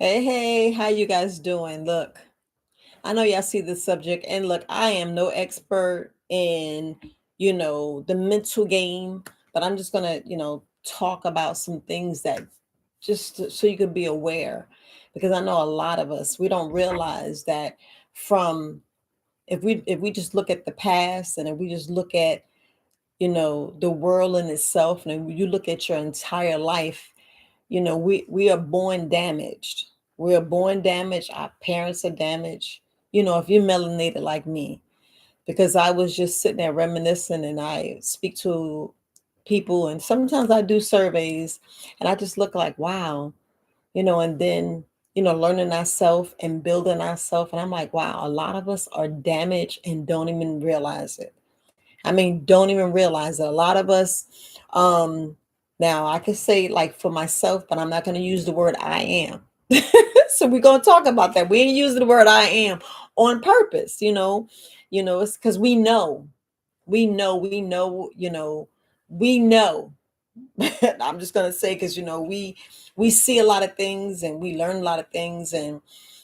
Hey, how you guys doing? Look, I know y'all see the subject, and look, I am no expert in, the mental game, but I'm just gonna, talk about some things that so you could be aware, because I know a lot of us we don't realize that from if we just look at the past, and if we just look at the world in itself, and if you look at your entire life, we are born damaged. We are born damaged. Our parents are damaged. If you're melanated like me, because I was just sitting there reminiscing, and I speak to people, and sometimes I do surveys, and I just look like, wow, and then, learning ourselves and building ourselves. And I'm like, wow, a lot of us are damaged and don't even realize it. I mean, don't even realize that a lot of us, um, now I could say like for myself, but I'm not going to use the word I am. So we're going to talk about that. We ain't using the word I am on purpose, it's because we know. I'm just going to say, because, we see a lot of things, and we learn a lot of things, and,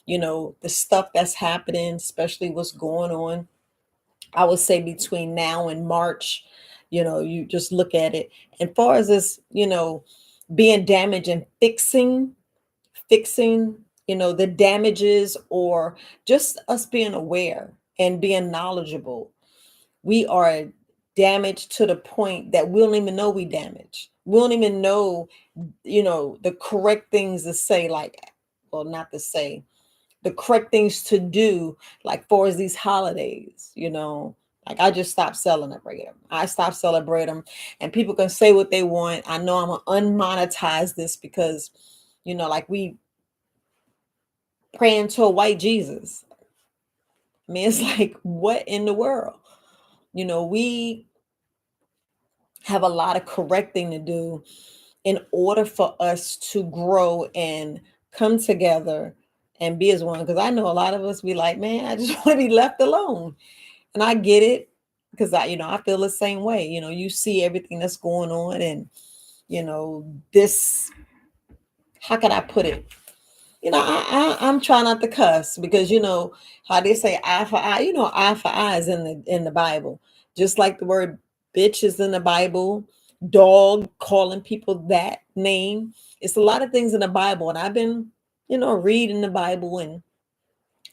the stuff that's happening, especially what's going on, I would say between now and March, you just look at it. And far as this, being damaged and fixing, the damages, or just us being aware and being knowledgeable, we are damaged to the point that we don't even know we damaged. We don't even know, the correct things to say, like, well, not to say, the correct things to do, like for these holidays, like I just stopped celebrating them. I stopped celebrating them, and people can say what they want. I know I'm gonna unmonetize this because, like we praying to a white Jesus. I mean, it's like, what in the world? We have a lot of correcting to do in order for us to grow and come together and be as one. Because I know a lot of us be like, man, I just want to be left alone. And I get it, because I feel the same way. You see everything that's going on, and this, how can I put it? I'm trying not to cuss, because how they say eye for eye. Eye for eye is in the Bible, just like the word bitch is in the Bible. Dog, calling people that name. It's a lot of things in the Bible, and I've been reading the Bible and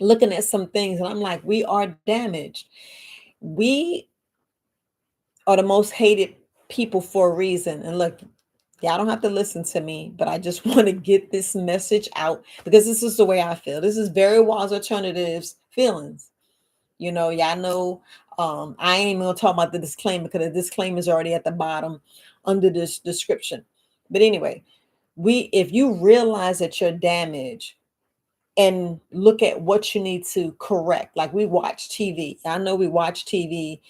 looking at some things, and I'm like, we are damaged. We are the most hated people for a reason. And look, y'all don't have to listen to me, but I just want to get this message out, because this is the way I feel. This is very wise alternatives feelings. Y'all know, I ain't even gonna talk about the disclaimer, because the disclaimer is already at the bottom under this description. But anyway, if you realize that you're damaged, and look at what you need to correct. Like, we watch TV. I know we watch TV,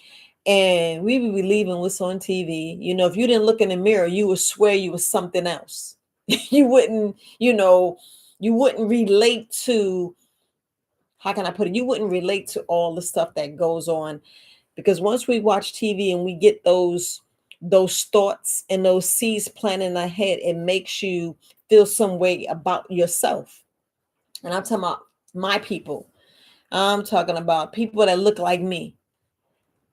and we be believing what's on TV. If you didn't look in the mirror, you would swear you was something else. You wouldn't, you wouldn't relate to, how can I put it? You wouldn't relate to all the stuff that goes on, because once we watch TV and we get those thoughts and those seeds planted in our head, it makes you feel some way about yourself. And I'm talking about my people. I'm talking about people that look like me.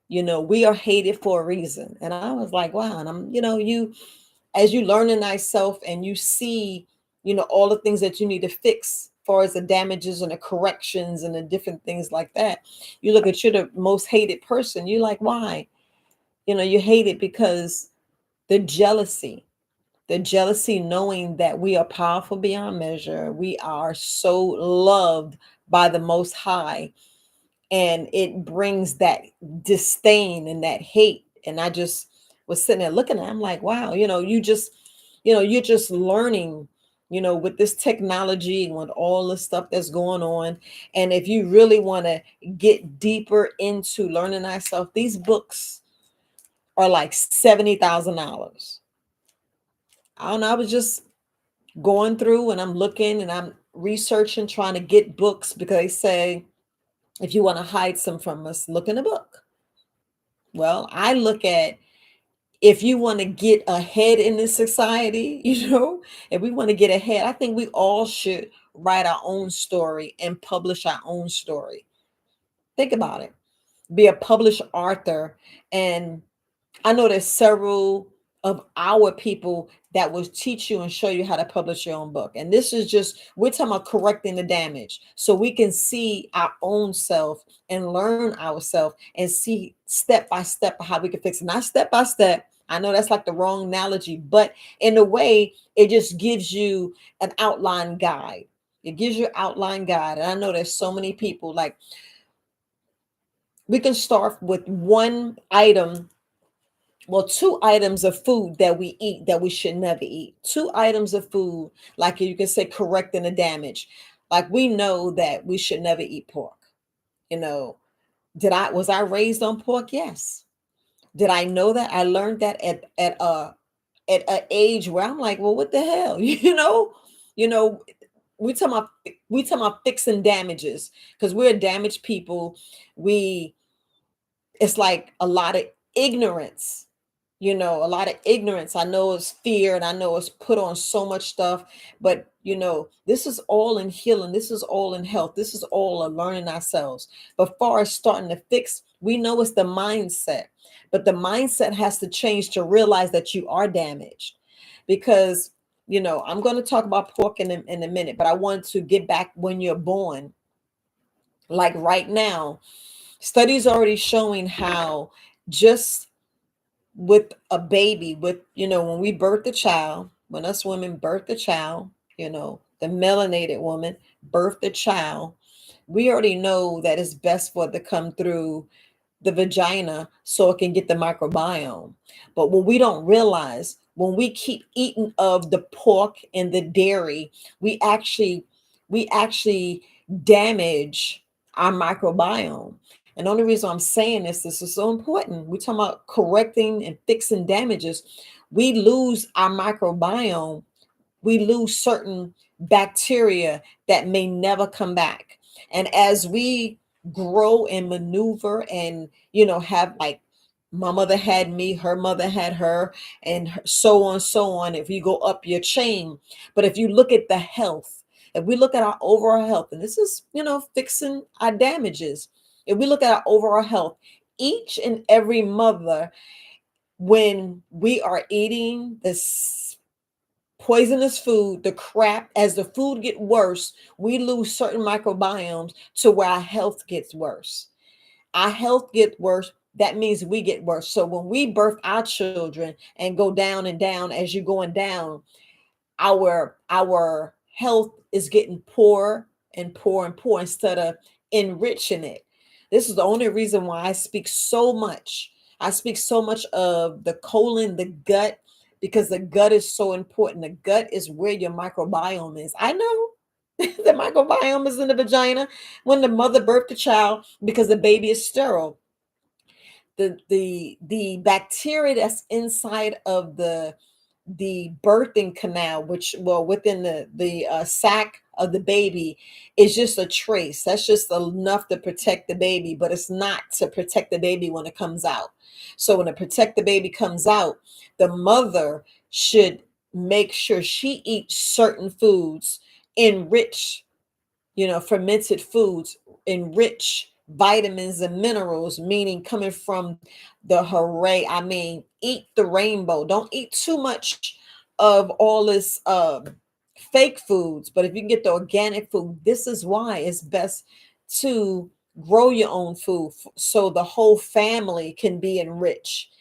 We are hated for a reason. And I was like, wow. And as you learn in thyself, and you see, all the things that you need to fix, as far as the damages and the corrections and the different things like that. You look at, you're the most hated person. You're like, why? You hate it because the jealousy, knowing that we are powerful beyond measure. We are so loved by the Most High, and it brings that disdain and that hate. And I just was sitting there looking at it, I'm like, wow, you're just learning, with this technology and with all the stuff that's going on. And if you really want to get deeper into learning ourselves, these books are like $70,000. I don't know. I was just going through, and I'm looking, and I'm researching, trying to get books, because they say, if you want to hide some from us, look in a book. Well, I look at, if you want to get ahead in this society, if we want to get ahead, I think we all should write our own story and publish our own story. Think about it. Be a published author. And I know there's several of our people that will teach you and show you how to publish your own book. And this is just, we're talking about correcting the damage so we can see our own self and learn ourselves and see step by step how we can fix it. Not step by step. I know that's like the wrong analogy, but in a way, it just gives you an outline guide. It gives you an outline guide. And I know there's so many people like, we can start with one item, well, two items of food that we eat that we should never eat. Two items of food, like you can say, correcting the damage. Like we know that we should never eat pork. You know, was I raised on pork? Yes. Did I know that? I learned that at an age where I'm like, well, what the hell? You know, we talking about fixing damages because we're damaged people. We It's like a lot of ignorance, a lot of ignorance. I know it's fear and I know it's put on so much stuff, but this is all in healing. This is all in health. This is all in learning ourselves. But far as starting to fix, we know it's the mindset, but the mindset has to change to realize that you are damaged because, I'm going to talk about pork in a minute, but I want to get back when you're born. Like right now, studies already showing how just with a baby, when we birth the child, when us women birth the child, the melanated woman birth the child, we already know that it's best for it to come through the vagina so it can get the microbiome. But what we don't realize, when we keep eating of the pork and the dairy, we actually damage our microbiome. And the only reason I'm saying this is so important. We're talking about correcting and fixing damages. We lose our microbiome, we lose certain bacteria that may never come back. And as we grow and maneuver and, have like my mother had me, her mother had her, and so on, if you go up your chain. But if you look at the health, if we look at our overall health, and this is, fixing our damages, if we look at our overall health, each and every mother, when we are eating this poisonous food, the crap, as the food get worse, we lose certain microbiomes to where our health gets worse. Our health gets worse. That means we get worse. So when we birth our children and go down and down, as you're going down, our health is getting poor and poor and poor instead of enriching it. This is the only reason why I speak so much. I speak so much of the colon, the gut, because the gut is so important. The gut is where your microbiome is. I know the microbiome is in the vagina when the mother birthed the child because the baby is sterile. The bacteria that's inside of the birthing canal, which, well, within the sac of the baby, is just a trace. That's just enough to protect the baby, but it's not to protect the baby when it comes out. So when to protect the baby comes out, the mother should make sure she eats certain foods, enrich, fermented foods, enrich vitamins and minerals, meaning coming from the hooray. I mean, eat the rainbow. Don't eat too much of all this fake foods, but if you can get the organic food, this is why it's best to grow your own food so the whole family can be enriched.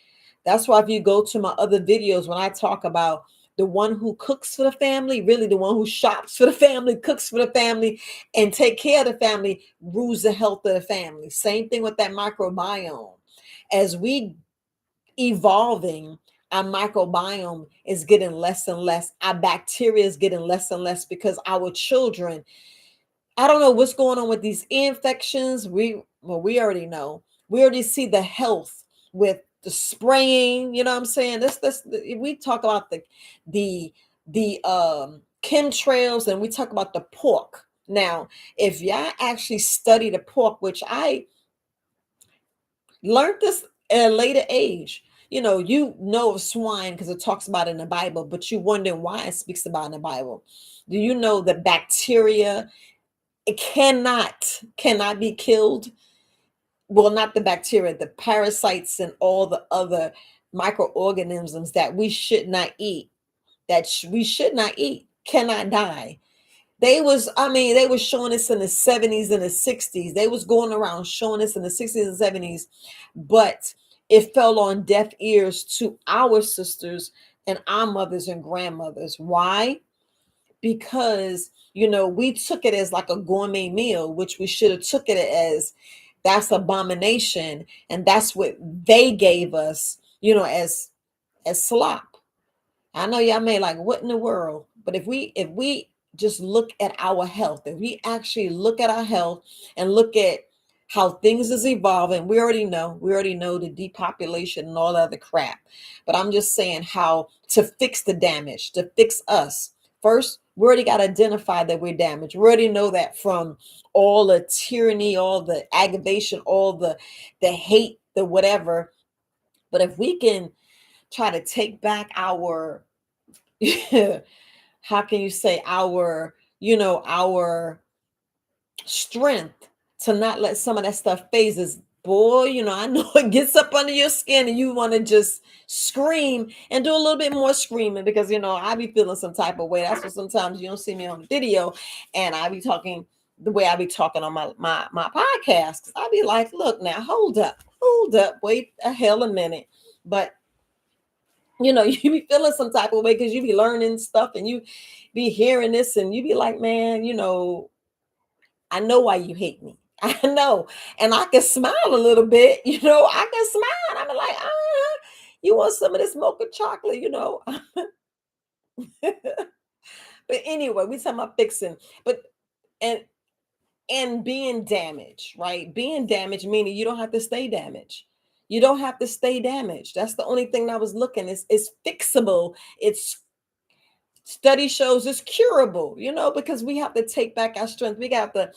That's why if you go to my other videos, when I talk about the one who cooks for the family, really the one who shops for the family, cooks for the family, and take care of the family, rules the health of the family. Same thing with that microbiome. As we evolving, our microbiome is getting less and less. Our bacteria is getting less and less because our children, I don't know what's going on with these infections. We already know. We already see the health with the spraying. You know what I'm saying? This we talk about the chemtrails, and we talk about the pork. Now, if y'all actually study the pork, which I learned this at a later age, you know of swine because it talks about it in the Bible, but you wondering why it speaks about it in the Bible. Do you know that bacteria, it cannot be killed? Well, not the bacteria, the parasites and all the other microorganisms that we should not eat, we should not eat, cannot die. They was showing us in the 70s and the 60s. They was going around showing us in the 60s and 70s, but it fell on deaf ears to our sisters and our mothers and grandmothers. Why? Because we took it as like a gourmet meal, which we should have took it as that's abomination, and that's what they gave us, as slop. I know y'all may like, what in the world? But if we just look at our health, if we actually look at our health and look at how things is evolving, we already know the depopulation and all other crap. But I'm just saying how to fix the damage, to fix us. First, we already got to identify that we're damaged. We already know that from all the tyranny, all the aggravation, all the hate, the whatever. But if we can try to take back our how can you say our strength to not let some of that stuff phases, boy, I know it gets up under your skin and you want to just scream and do a little bit more screaming because I be feeling some type of way. That's what sometimes you don't see me on the video and I be talking the way I be talking on my podcast. I be like, look now, hold up, wait a hell a minute. But you be feeling some type of way because you be learning stuff and you be hearing this and you be like, man, I know why you hate me. I know. And I can smile a little bit, I can smile. I'm like, you want some of this mocha chocolate. But anyway, we talking about fixing, but and and being damaged, right? Being damaged, meaning you don't have to stay damaged. You don't have to stay damaged. That's the only thing that I was looking. It's fixable. It's study shows it's curable, because we have to take back our strength. We got to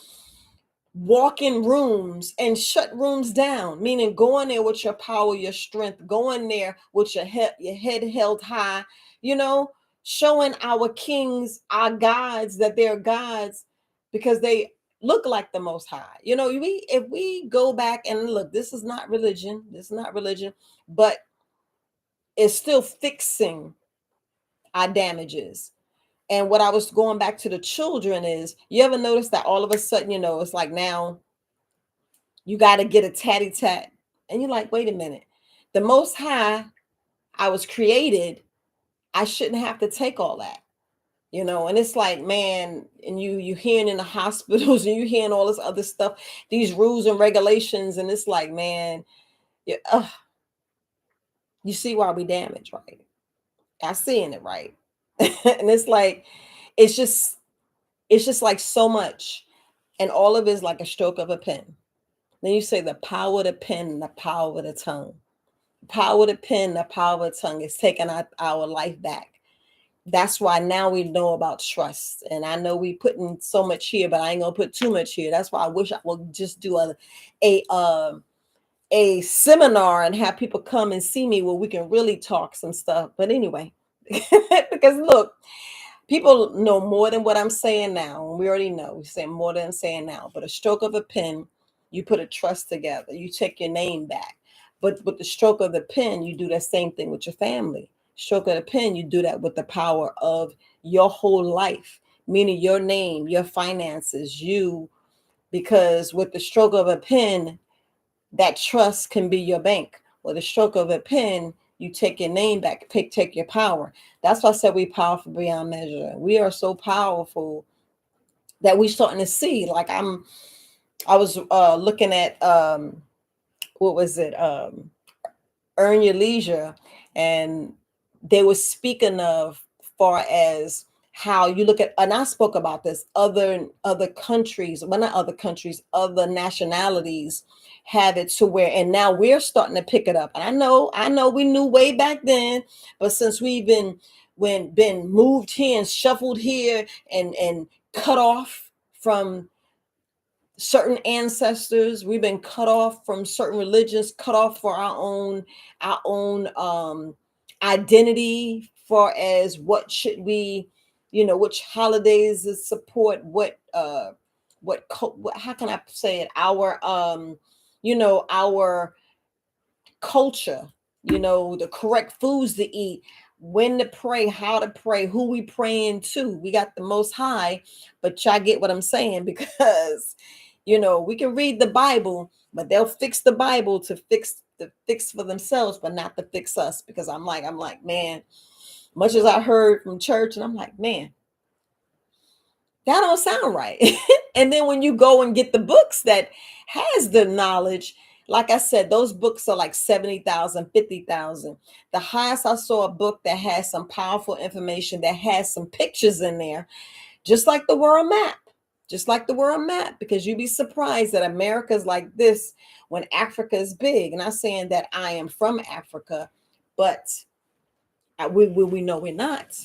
walk in rooms and shut rooms down, meaning go in there with your power, your strength, go in there with your head held high, you know, showing our kings, our gods, that they're gods because they look like the most high. If we go back and look, this is not religion, but it's still fixing our damages. And what I was going back to the children is, you ever notice that all of a sudden, it's like now you got to get a tatty tat. And you're like, wait a minute. The most high I was created, I shouldn't have to take all that. And it's like, man, and you hearing in the hospitals and you hearing all this other stuff, these rules and regulations, and it's like, man, you see why we damage, right? I seeing it, right? And it's like, it's just like so much. And all of it is like a stroke of a pen. Then you say the power of the pen and the power of the tongue. The power of the pen, the power of the tongue is taking our life back. That's why now we know about trust. And I know we putting so much here, but I ain't gonna put too much here. That's why I wish I would just do a seminar and have people come and see me where we can really talk some stuff. But anyway, because look, people know more than what I'm saying now. And we already know. We say more than I'm saying now. But a stroke of a pen, you put a trust together. You take your name back. But with the stroke of the pen, you do that same thing with your family. Stroke of the pen, you do that with the power of your whole life, meaning your name, your finances, because with the stroke of a pen, that trust can be your bank. With a stroke of a pen, you take your name back, take your power. That's why I said we powerful beyond measure. We are so powerful that we starting to see. Like I was looking at what was it? Earn Your Leisure, and they were speaking of far as how you look at, and I spoke about this, other countries, well, not other countries, other nationalities have it to where, and now we're starting to pick it up. And I know we knew way back then, but since we've been moved here and shuffled here and cut off from certain ancestors. We've been cut off from certain religions, cut off for our own identity, far as what should we, which holidays to support, what how can I say it, our culture, the correct foods to eat, when to pray, how to pray, who we praying to. We got the most high, but y'all get what I'm saying, because we can read the Bible, but they'll fix the Bible to fix for themselves, but not to fix us. Because I'm like, man, much as I heard from church, and I'm like, man, that don't sound right. And then when you go and get the books that has the knowledge, like I said, those books are like 70,000, 50,000. The highest I saw a book that has some powerful information, that has some pictures in there, just like the world map. Just like the world map, because you'd be surprised that America's like this when Africa is big. And I'm saying that I am from Africa, but we know we're not.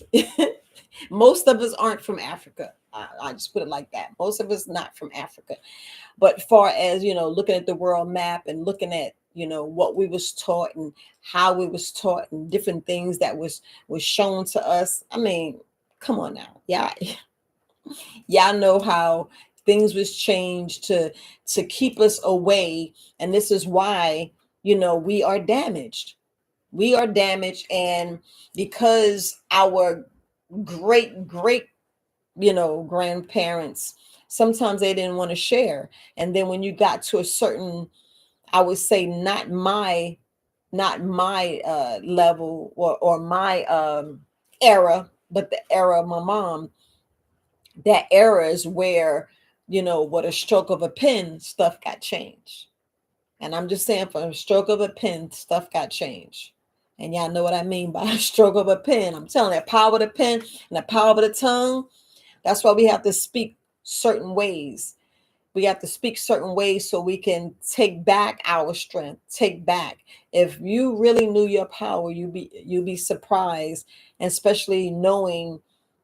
Most of us aren't from Africa. I just put it like that. Most of us not from Africa. But far as, looking at the world map and looking at, what we was taught and how we was taught and different things that was shown to us. I mean, come on now. Yeah. Y'all know how things was changed to keep us away. And this is why, we are damaged. We are damaged. And because our great grandparents, sometimes they didn't want to share. And then when you got to a certain, I would say, not my level, or my era, but the era of my mom, that era is where, with a stroke of a pen, stuff got changed. And I'm just saying, for a stroke of a pen, stuff got changed. And y'all know what I mean by a stroke of a pen. I'm telling you, the power of the pen and the power of the tongue. That's why we have to speak certain ways. We have to speak certain ways so we can take back our strength. Take back. If you really knew your power, you'd be surprised, and especially knowing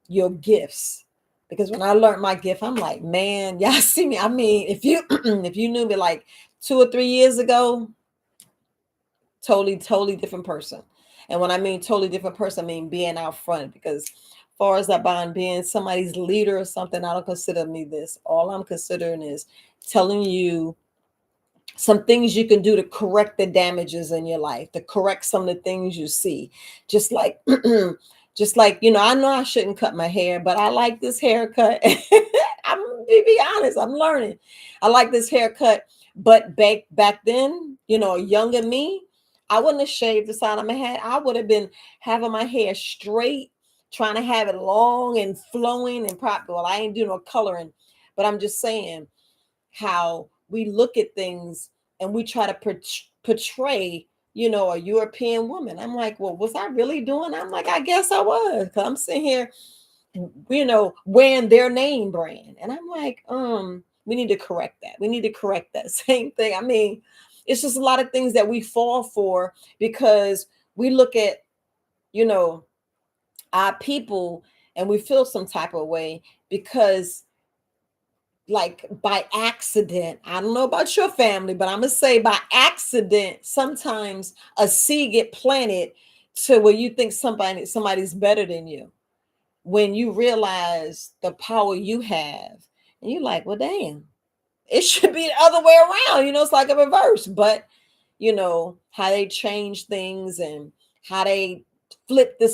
your gifts. Because when I learned my gift, I'm like, man, y'all see me. I mean, if you if you knew me like 2 or 3 years ago, totally different person. And when I mean totally different person, I mean being out front. Because far as that bond, being somebody's leader or something, I don't consider me this. All I'm considering is telling you some things you can do to correct the damages in your life, to correct some of the things you see. Just like just like, I know I shouldn't cut my hair, but I like this haircut. I'm to be honest, I'm learning. I like this haircut. But back then, younger me, I wouldn't have shaved the side of my head. I would have been having my hair straight, trying to have it long and flowing and proper. Well, I ain't doing no coloring, but I'm just saying how we look at things and we try to portray, a European woman. I'm like, well, was I really doing? I'm like, I guess I was, because I'm sitting here, wearing their name brand. And I'm like, we need to correct that. We need to correct that. Same thing. I mean, it's just a lot of things that we fall for, because we look at, you know, our people, and we feel some type of way because, like, by accident, I don't know about your family, but I'm gonna say by accident, sometimes a seed get planted to where you think somebody's better than you, when you realize the power you have, and you're like, well, damn, it should be the other way around. It's like a reverse. But how they change things, and how they flip the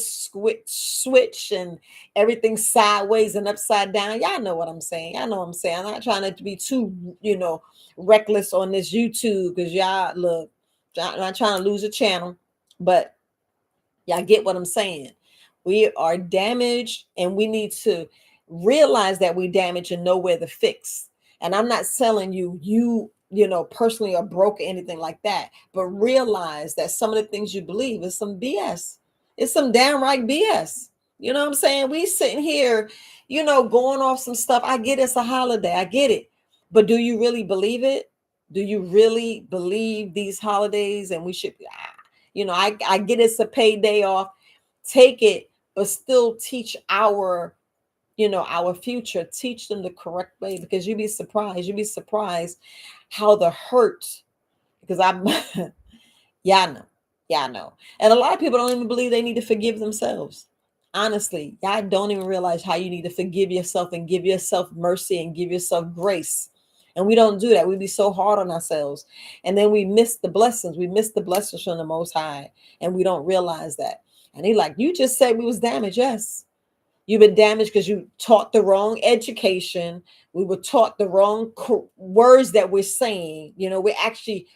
switch and everything sideways and upside down. Y'all know what I'm saying. Y'all know what I'm saying. I'm not trying to be too, reckless on this YouTube, because y'all look, I'm not trying to lose a channel, but y'all get what I'm saying. We are damaged, and we need to realize that we damaged and know where to fix. And I'm not telling you personally are broke or anything like that, but realize that some of the things you believe is some BS. It's some downright BS. You know what I'm saying? We sitting here, going off some stuff. I get it's a holiday. I get it. But do you really believe it? Do you really believe these holidays? And we should, I get it's a paid day off. Take it, but still teach our our future, teach them the correct way, because you'd be surprised how the hurt, because I'm yeah, I know. Yeah, I know. And a lot of people don't even believe they need to forgive themselves. Honestly, y'all don't even realize how you need to forgive yourself and give yourself mercy and give yourself grace. And we don't do that. We be so hard on ourselves. And then we miss the blessings. We miss the blessings from the Most High. And we don't realize that. And he like, you just said we was damaged. Yes. You've been damaged because you taught the wrong education. We were taught the wrong words that we're saying. We're actually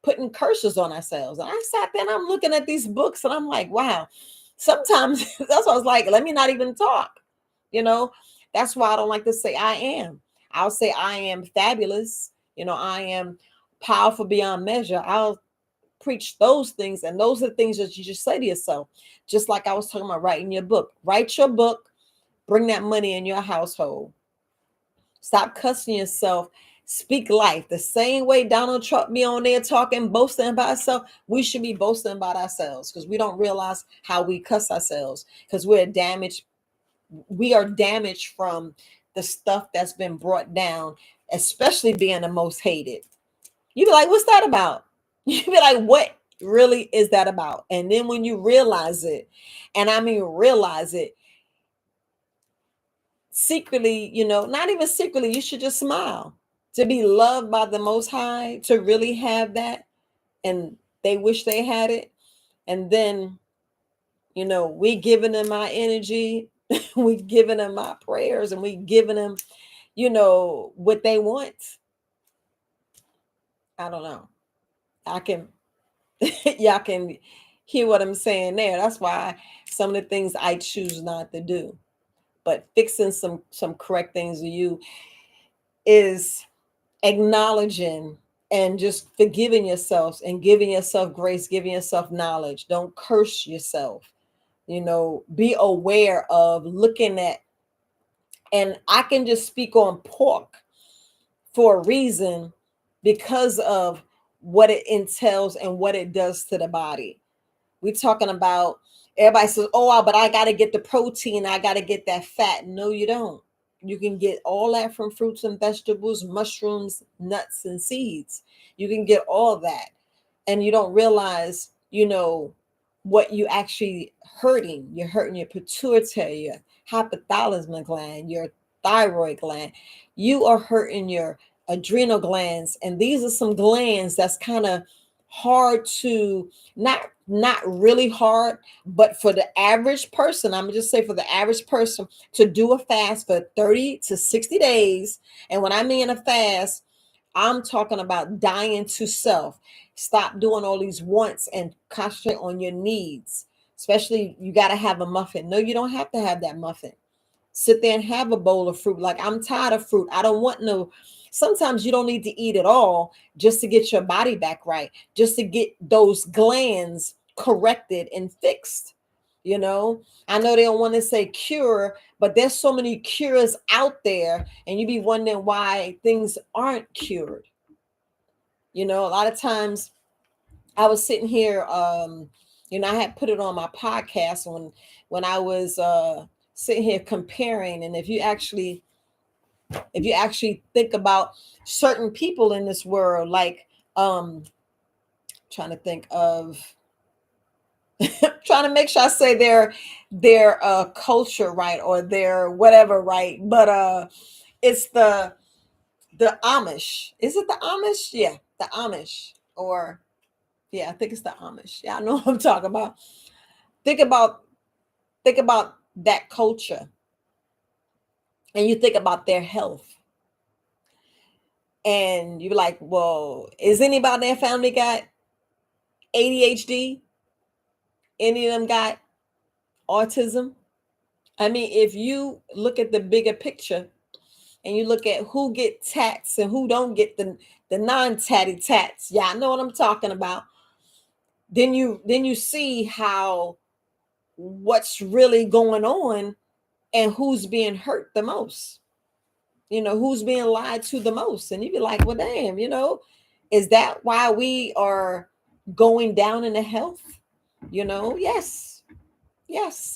putting curses on ourselves. And I sat there and I'm looking at these books and I'm like, wow. Sometimes that's why I was like, let me not even talk. You know, that's why I don't like to say I am. I'll say I am fabulous. I am powerful beyond measure. I'll preach those things. And those are the things that you just say to yourself. Just like I was talking about writing your book. Write your book, bring that money in your household. Stop cussing yourself. Speak life. The same way Donald Trump be on there talking, boasting about himself, we should be boasting about ourselves, because we don't realize how we cuss ourselves, because we're damaged. We are damaged from the stuff that's been brought down, especially being the most hated. You be like, what's that about? You be like, what really is that about? And then when you realize it, and I mean realize it, secretly, not even secretly, you should just smile. To be loved by the Most High, to really have that, and they wish they had it. And then, we giving them our energy, we giving them our prayers, and we giving them, what they want. I don't know. I can, y'all can hear what I'm saying there. That's why some of the things I choose not to do. But fixing some correct things to you is acknowledging and just forgiving yourselves and giving yourself grace, giving yourself knowledge. Don't curse yourself. Be aware of looking at, and I can just speak on pork for a reason, because of what it entails and what it does to the body. We're talking about, everybody says, oh, but I got to get the protein, I got to get that fat. No, you don't. You can get all that from fruits and vegetables, mushrooms, nuts, and seeds. You can get all that. And you don't realize, what you actually hurting. You're hurting your pituitary, your hypothalamus gland, your thyroid gland. You are hurting your adrenal glands. And these are some glands that's kind of hard to, not really hard, but for the average person, I'm gonna just say for the average person to do a fast for 30 to 60 days. And when I mean a fast, I'm talking about dying to self. Stop doing all these wants and concentrate on your needs. Especially, you got to have a muffin. No, you don't have to have that muffin. Sit there and have a bowl of fruit. Like, I'm tired of fruit. I don't want no. Sometimes you don't need to eat it all just to get your body back right, just to get those glands corrected and fixed. I know they don't want to say cure, but there's so many cures out there, and you be wondering why things aren't cured. A lot of times I was sitting here, I had put it on my podcast when I was sitting here comparing. And if you actually think about certain people in this world, like trying to think of trying to make sure I say their culture right, or their whatever right, but it's the Amish. Is it the Amish? Yeah, the Amish. Or yeah, I think it's the Amish. Yeah, I know what I'm talking about. Think about think about that culture, and you think about their health, and you're like, well, is anybody in their family got ADHD? Any of them got autism? I mean, if you look at the bigger picture and you look at who get tats and who don't get the non-tatty tats, yeah, I know what I'm talking about. Then you see how, what's really going on, and who's being hurt the most. Who's being lied to the most. And you'd be like, well, damn, is that why we are going down in the health? Yes,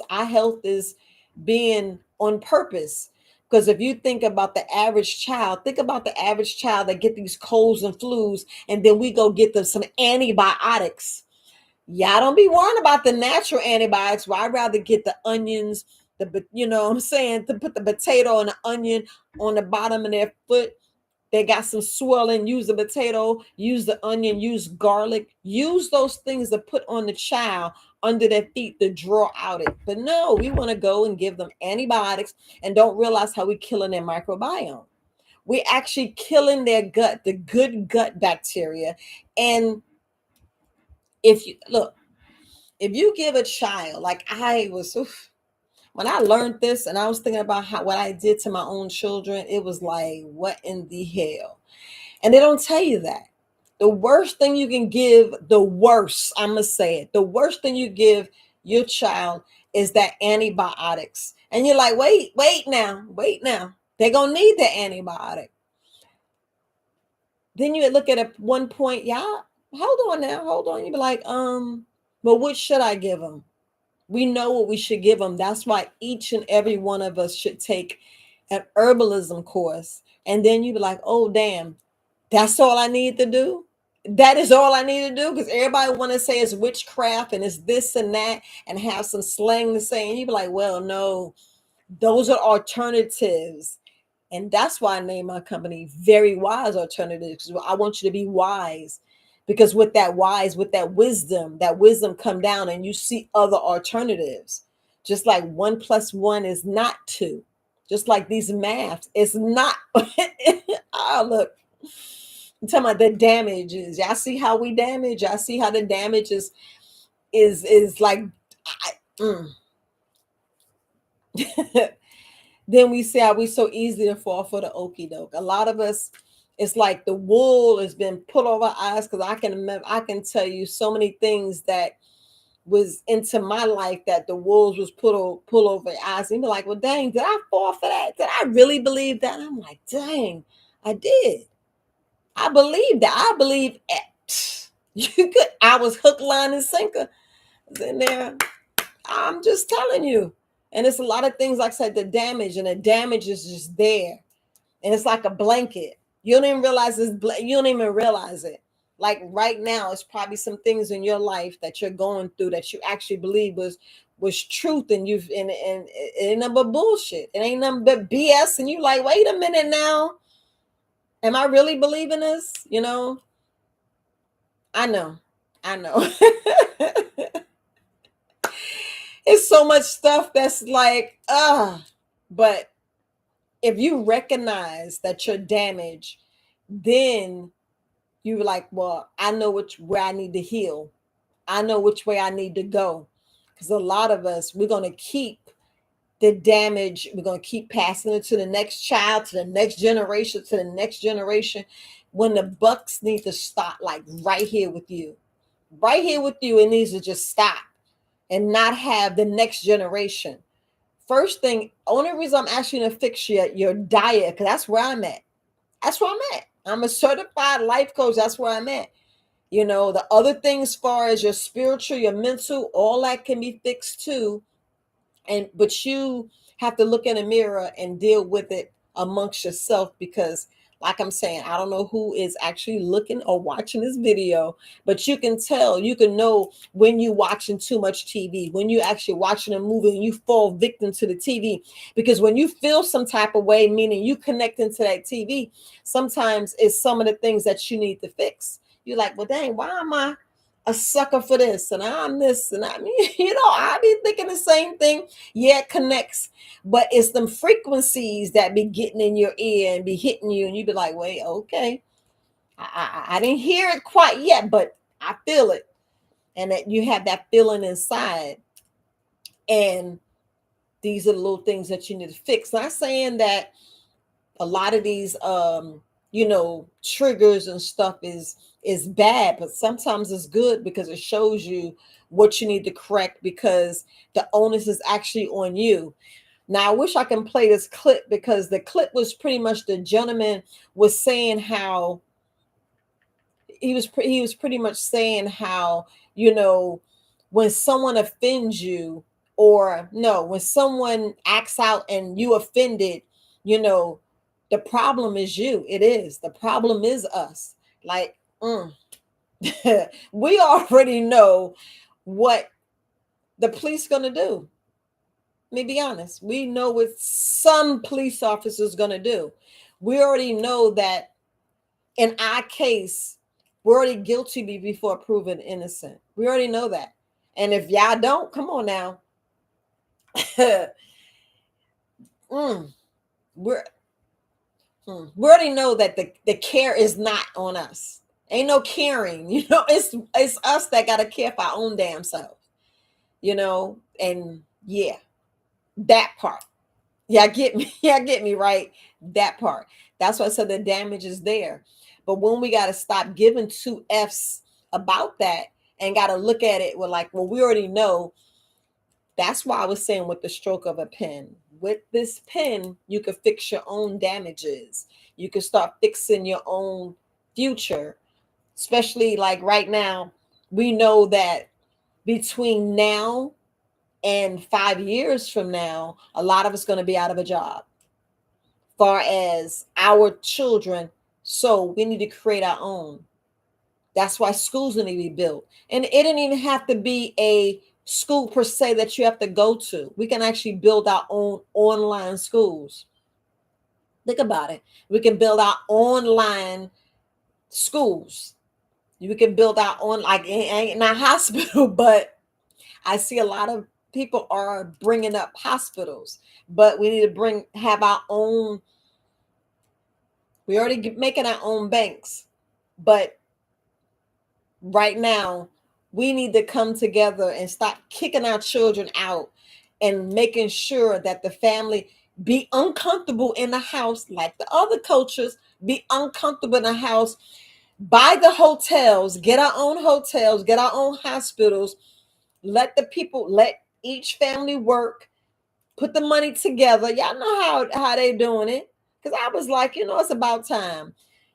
our health is being on purpose. Because if you think about the average child, think about the average child that get these colds and flus, and then we go get them some antibiotics. Y'all don't be worrying about the natural antibiotics. Well, I'd rather get the onions, you know what I'm saying, to put the potato and the onion on the bottom of their foot. They got some swelling, use the potato, use the onion, use garlic, use those things to put on the child under their feet to draw out it. But no, we want to go and give them antibiotics and don't realize how we're killing their microbiome. We're actually killing their gut, the good gut bacteria. And if you look, if you give a child, like I was, when I learned this and I was thinking about how what I did to my own children, it was like, what in the hell? And they don't tell you that. The worst thing you can give, the worst, I'm going to say it, the worst thing you give your child is that antibiotics. And you're like, wait now. They're going to need the antibiotic. Then you look at it one point, yeah, hold on. You be like, but what should I give them? We know what we should give them. That's why each and every one of us should take an herbalism course. And then you be like, oh, damn, that's all I need to do. That is all I need to do, because everybody want to say it's witchcraft and it's this and that and have some slang to say. And you be like, well, no, those are alternatives. And that's why I named my company Very Wise Alternatives. I want you to be wise, because with that wise, with that wisdom come down and you see other alternatives. Just like 1 + 1 is not 2. Just like these maths, it's not. Oh, look. I'm talking about the damages. Y'all see how we damage? Y'all see how the damage is like then we see how we so easy to fall for the okie doke. A lot of us, it's like the wool has been put over our eyes, because I can tell you so many things that was into my life that the wolves was pull over your eyes. And you're like, well, dang, did I fall for that? Did I really believe that? And I'm like, dang, I did. I believe that. I believe it. You could. I was hook, line, and sinker. In there. I'm just telling you. And it's a lot of things, like I said, the damage is just there. And it's like a blanket. You don't even realize this. You don't even realize it. Like right now, it's probably some things in your life that you're going through that you actually believe was truth, and it ain't nothing but bullshit. It ain't nothing but BS. And you like, wait a minute now. Am I really believing this? You know? I know. It's so much stuff that's like, but if you recognize that you're damaged, then you're like, well, I know where I need to heal. I know which way I need to go. Because a lot of us, we're going to keep the damage. We're going to keep passing it to the next child, to the next generation, when the bucks need to stop, like right here with you. Right here with you, it needs to just stop and not have the next generation. First thing, only reason I'm asking you to fix your diet, because that's where I'm at. I'm a certified life coach. That's where I'm at. You know, the other things, as far as your spiritual, your mental, all that can be fixed too. But you have to look in the mirror and deal with it amongst yourself, because like I'm saying, I don't know who is actually looking or watching this video, but you can tell, you can know when you're watching too much TV, when you actually watching a movie and you fall victim to the TV. Because when you feel some type of way, meaning you connecting to that TV, sometimes it's some of the things that you need to fix. You're like, well, dang, why am I a sucker for this? And I'm this, and I mean, I be thinking the same thing. Yeah, it connects, but it's them frequencies that be getting in your ear and be hitting you, and you be like, wait, okay, I didn't hear it quite yet, but I feel it. And that you have that feeling inside. And these are the little things that you need to fix. Not saying that a lot of these triggers and stuff is bad, but sometimes it's good, because it shows you what you need to correct, because the onus is actually on you. Now I wish I can play this clip, because the clip was pretty much, the gentleman was saying how he was pretty much saying how, when someone offends you, Or no, when someone acts out and you offended, you know, the problem is you. It is. The problem is us. Like, we already know what the police gonna do. Let me be honest. We know what some police officers gonna do. We already know that in our case, we're already guilty before proven innocent. We already know that. And if y'all don't, come on now. mm, we're we already know that the care is not on us. Ain't no caring, it's us that gotta care for our own damn self. And yeah, that part. Yeah, get me, yeah, get me right. That part. That's why I said the damage is there. But when we gotta stop giving two F's about that and gotta look at it with like, well, we already know. That's why I was saying with the stroke of a pen. With this pen, you can fix your own damages. You can start fixing your own future. Especially like right now, we know that between now and 5 years from now, a lot of us going to be out of a job. Far as our children, so we need to create our own. That's why schools need to be built. And it didn't even have to be a school per se that you have to go to. We can actually build our own online schools. Think about it. We can build our online schools. We can build our own, like in our hospital, but I see a lot of people are bringing up hospitals, but we need to have our own. We already making our own banks, but right now we need to come together and stop kicking our children out and making sure that the family be uncomfortable in the house like the other cultures, be uncomfortable in the house, buy the hotels, get our own hotels, get our own hospitals, let each family work, put the money together. Y'all know how they doing it. Because I was like, it's about time.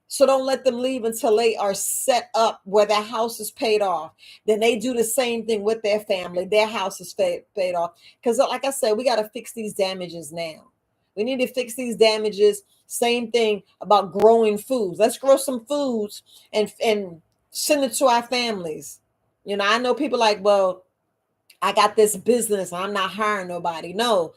So don't let them leave until they are set up where their house is paid off. Then they do the same thing with their family. Their house is paid off. Because like I said, we got to fix these damages now. We need to fix these damages. Same thing about growing foods. Let's grow some foods and send it to our families. I know people like, well, I got this business. I'm not hiring nobody. No,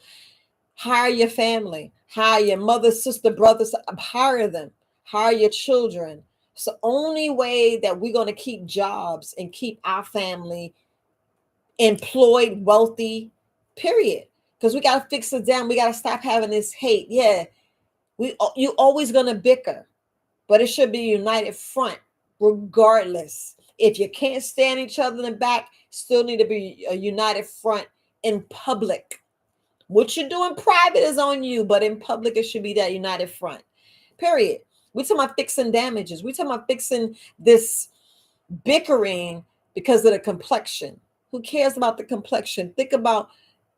hire your family, hire your mother, sister, brothers, hire them, hire your children. It's the only way that we're going to keep jobs and keep our family employed, wealthy, period. Because we got to fix it down. We got to stop having this hate. Yeah, you always going to bicker, but it should be a united front regardless. If you can't stand each other in the back, still need to be a united front in public. What you do in private is on you, but in public, it should be that united front. Period. We're talking about fixing damages. We're talking about fixing this bickering because of the complexion. Who cares about the complexion? Think about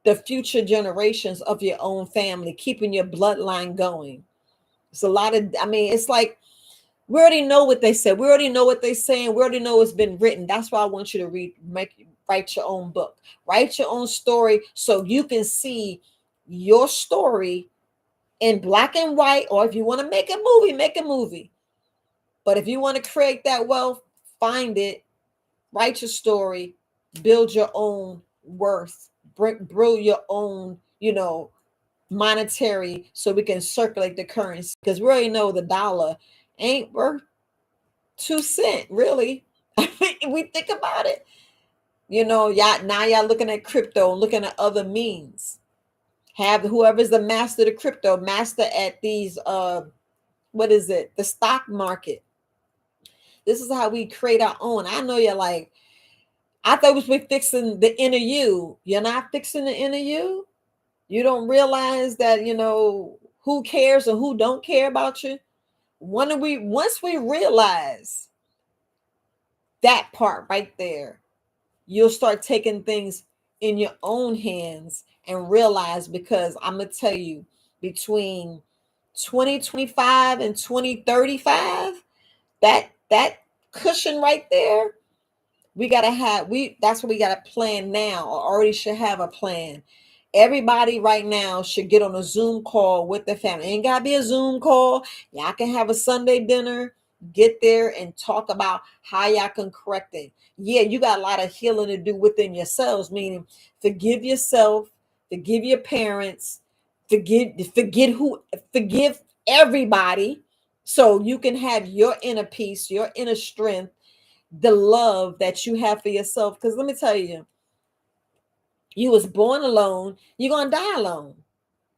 the future generations of your own family, keeping your bloodline going. It's a lot of, it's like, we already know what they said. We already know what they're saying. We already know it's been written. That's why I want you to write your own book, write your own story so you can see your story in black and white. Or if you want to make a movie, make a movie. But if you want to create that wealth, find it, write your story, build your own worth, build your own, monetary, so we can circulate the currency. Because we already know the dollar ain't worth 2 cents, really. We think about it. Y'all looking at crypto, looking at other means. Have whoever's the master of the crypto, master at these what is it? The stock market. This is how we create our own. I know you're like, I thought we were fixing the inner you. You're not fixing the inner you. You don't realize that, who cares and who don't care about you. Once we realize that part right there, you'll start taking things in your own hands and realize, because I'm going to tell you, between 2025 and 2035, that cushion right there, That's what we gotta plan now, or already should have a plan. Everybody right now should get on a Zoom call with the family. Ain't gotta be a Zoom call. Y'all can have a Sunday dinner, get there and talk about how y'all can correct it. Yeah, you got a lot of healing to do within yourselves, meaning forgive yourself, forgive your parents, forgive everybody, so you can have your inner peace, your inner strength, the love that you have for yourself. Because let me tell you, you was born alone, you're gonna die alone.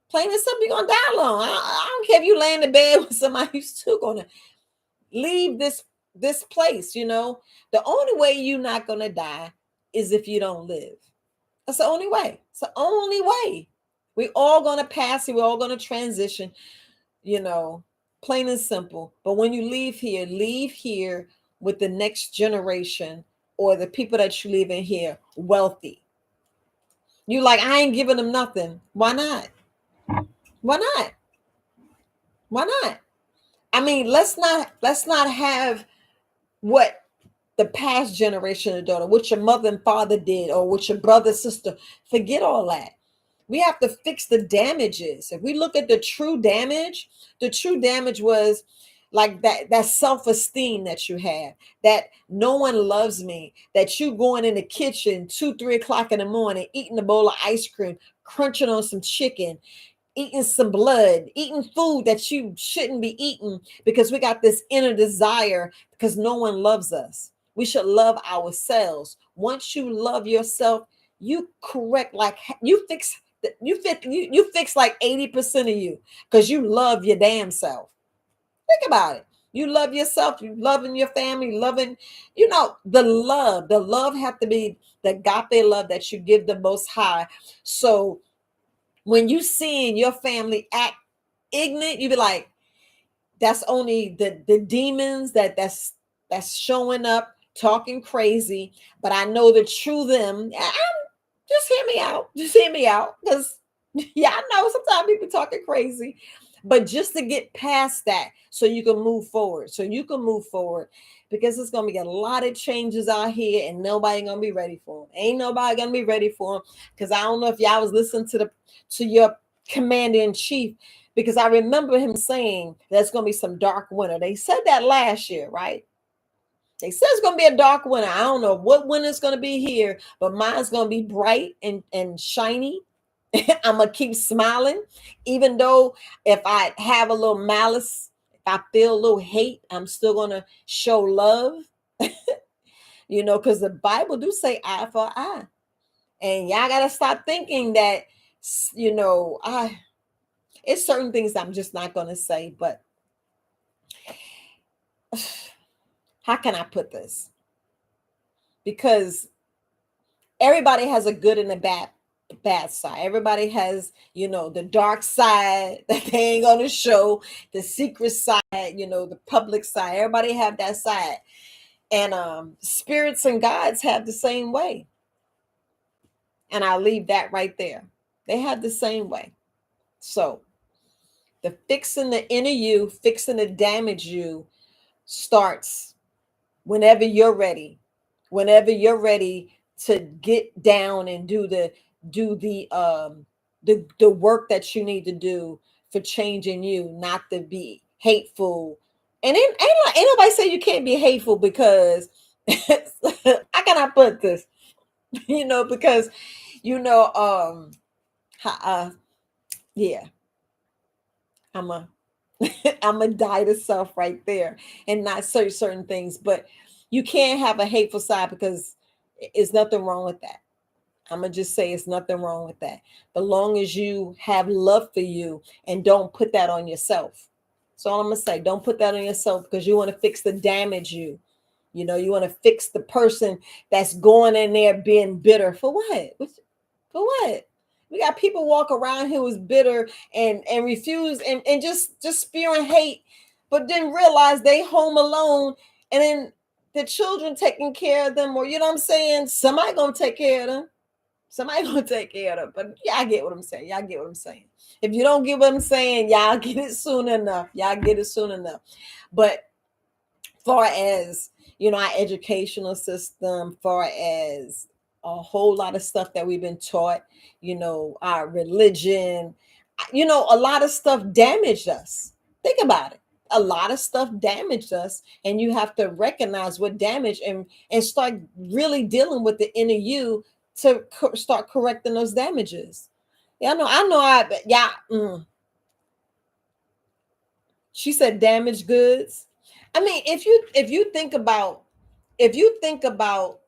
Plain and simple, you're gonna die alone. I don't care if you lay in the bed with somebody who's still gonna leave this place. The only way you're not gonna die is if you don't live. That's the only way. It's the only way. We all gonna pass it, we're all gonna transition, you know, plain and simple. But when you leave here with the next generation, or the people that you leave in here wealthy. You like, I ain't giving them nothing. Why not? Why not? Why not? I mean, let's not have what the past generation of daughter, what your mother and father did, or what your brother, sister. Forget all that. We have to fix the damages. If we look at the true damage was like that self-esteem that you have, that no one loves me, that you going in the kitchen 2-3 o'clock in the morning, eating a bowl of ice cream, crunching on some chicken, eating some blood, eating food that you shouldn't be eating, because we got this inner desire because no one loves us. We should love ourselves. Once you love yourself, you correct, like you fix like 80% of you, because you love your damn self. Think about it. You love yourself, you loving your family, loving, the love have to be the agape love that you give the Most High. So when you seeing your family act ignorant, you be like, that's only the demons that's showing up talking crazy. But I know the true them. Just hear me out. Just hear me out. Because yeah, I know sometimes people talking crazy. But just to get past that, so you can move forward. Because it's gonna be a lot of changes out here, and nobody gonna be ready for them. Ain't nobody gonna be ready for them. Because I don't know if y'all was listening to your commander in chief, because I remember him saying there's gonna be some dark winter. They said that last year, right? They said it's gonna be a dark winter. I don't know what winter it's gonna be here, but mine's gonna be bright and shiny. I'm gonna keep smiling, even though if I have a little malice, if I feel a little hate, I'm still gonna show love. Because the Bible do say eye for eye, and y'all gotta stop thinking that, I. It's certain things I'm just not gonna say, but how can I put this? Because everybody has a good and a bad side. Everybody has, the dark side that they ain't gonna show, the secret side, the public side. Everybody have that side. And spirits and gods have the same way. And I'll leave that right there. They have the same way. So the fixing the inner you, fixing the damage you starts whenever you're ready. Whenever you're ready to get down and do the work that you need to do for changing you, not to be hateful. And ain't nobody say you can't be hateful, because how can I put this? Because yeah, I'm a I'm a die to self right there, and not say certain things. But you can't have a hateful side, because it's nothing wrong with that. I'm gonna just say it's nothing wrong with that. As long as you have love for you and don't put that on yourself. So all I'm gonna say, don't put that on yourself, because you want to fix the damage you. You want to fix the person that's going in there being bitter. For what? For what? We got people walk around here who's bitter and refuse and just spewing hate, but didn't realize they home alone, and then the children taking care of them, or you know what I'm saying? Somebody gonna take care of them. Somebody gonna take care of them. But y'all get what I'm saying. Y'all get what I'm saying. If you don't get what I'm saying, y'all get it soon enough. Y'all get it soon enough. But far as, our educational system, far as a whole lot of stuff that we've been taught, our religion, a lot of stuff damaged us. Think about it. A lot of stuff damaged us, and you have to recognize what damage, and start really dealing with the inner you to start correcting those damages. Yeah, yeah. She said damaged goods. I mean, if you think about, if you think about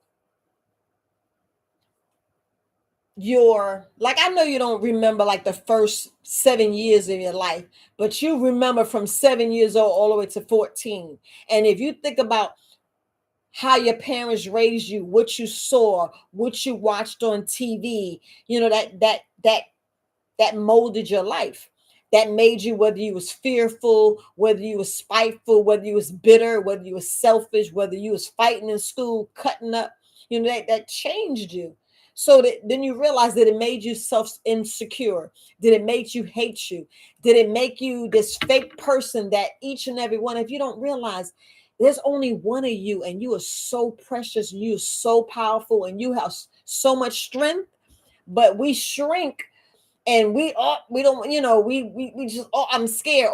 your, like, I know you don't remember like the first 7 years of your life, but you remember from 7 years old all the way to 14. And if you think about how your parents raised you, what you saw, what you watched on TV, that molded your life, that made you, whether you was fearful, whether you was spiteful, whether you was bitter, whether you was selfish, whether you was fighting in school, cutting up, that changed you. So that then you realize that it made you self insecure. Did it make you hate you? Did it make you this fake person that each and every one, if you don't realize there's only one of you, and you are so precious, and you are so powerful, and you have so much strength, but we shrink, and we don't, we just, I'm scared.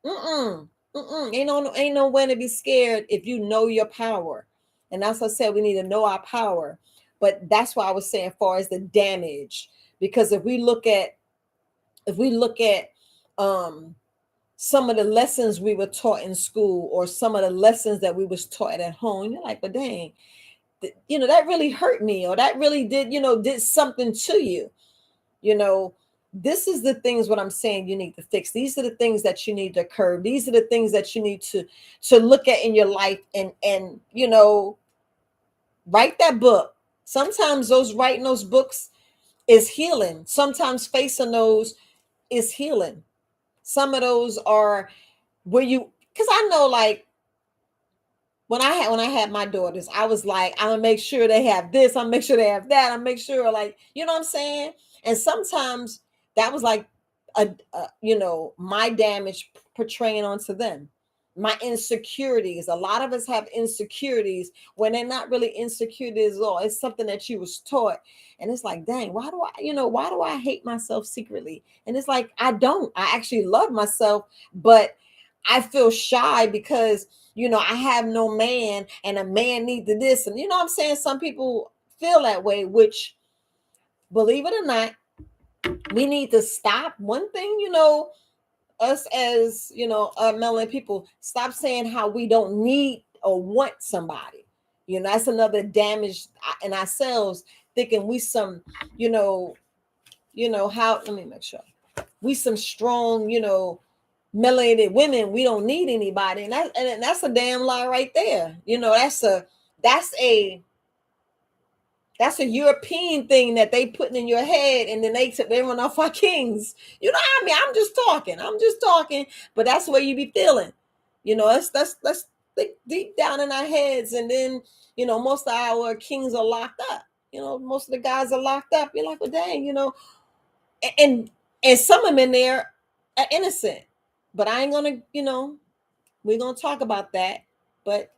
Ain't no way to be scared if you know your power. And that's what I said, we need to know our power. But that's why I was saying, far as the damage, because if we look at um some of the lessons we were taught in school, or some of the lessons that we was taught at home, you're like, but dang, that really hurt me, or that really did something to you. you know this is the things, what I'm saying, you need to fix. These are the things that you need to curb. These are the things that you need to look at in your life, and write that book. Sometimes those writing those books is healing. Sometimes facing those is healing. Some of those are where you, because I know, like, when I had my daughters, I was like, I'm gonna make sure they have this, I'm gonna make sure they have that, I'm make sure, like, you know what I'm saying? And sometimes that was like my damage portraying onto them. My insecurities. A lot of us have insecurities when they're not really insecurities at all. It's something that you was taught. And it's like, dang, why do I hate myself secretly? And it's like, I actually love myself, but I feel shy because I have no man, and a man needs to this. And you know what I'm saying? Some people feel that way, which, believe it or not, we need to stop. One thing, us as, melanin people, stop saying how we don't need or want somebody. That's another damage in ourselves, thinking we some, how, let me make sure. We some strong, melanated women, we don't need anybody, and that's a damn lie right there. That's a that's a European thing that they putting in your head, and then they run off our kings. You know what I mean? I'm just talking, but that's the way you be feeling. That's think deep down in our heads, and then most of our kings are locked up. Most of the guys are locked up. You're like, well, dang, and and some of them in there are innocent. But I ain't gonna, we're gonna talk about that. But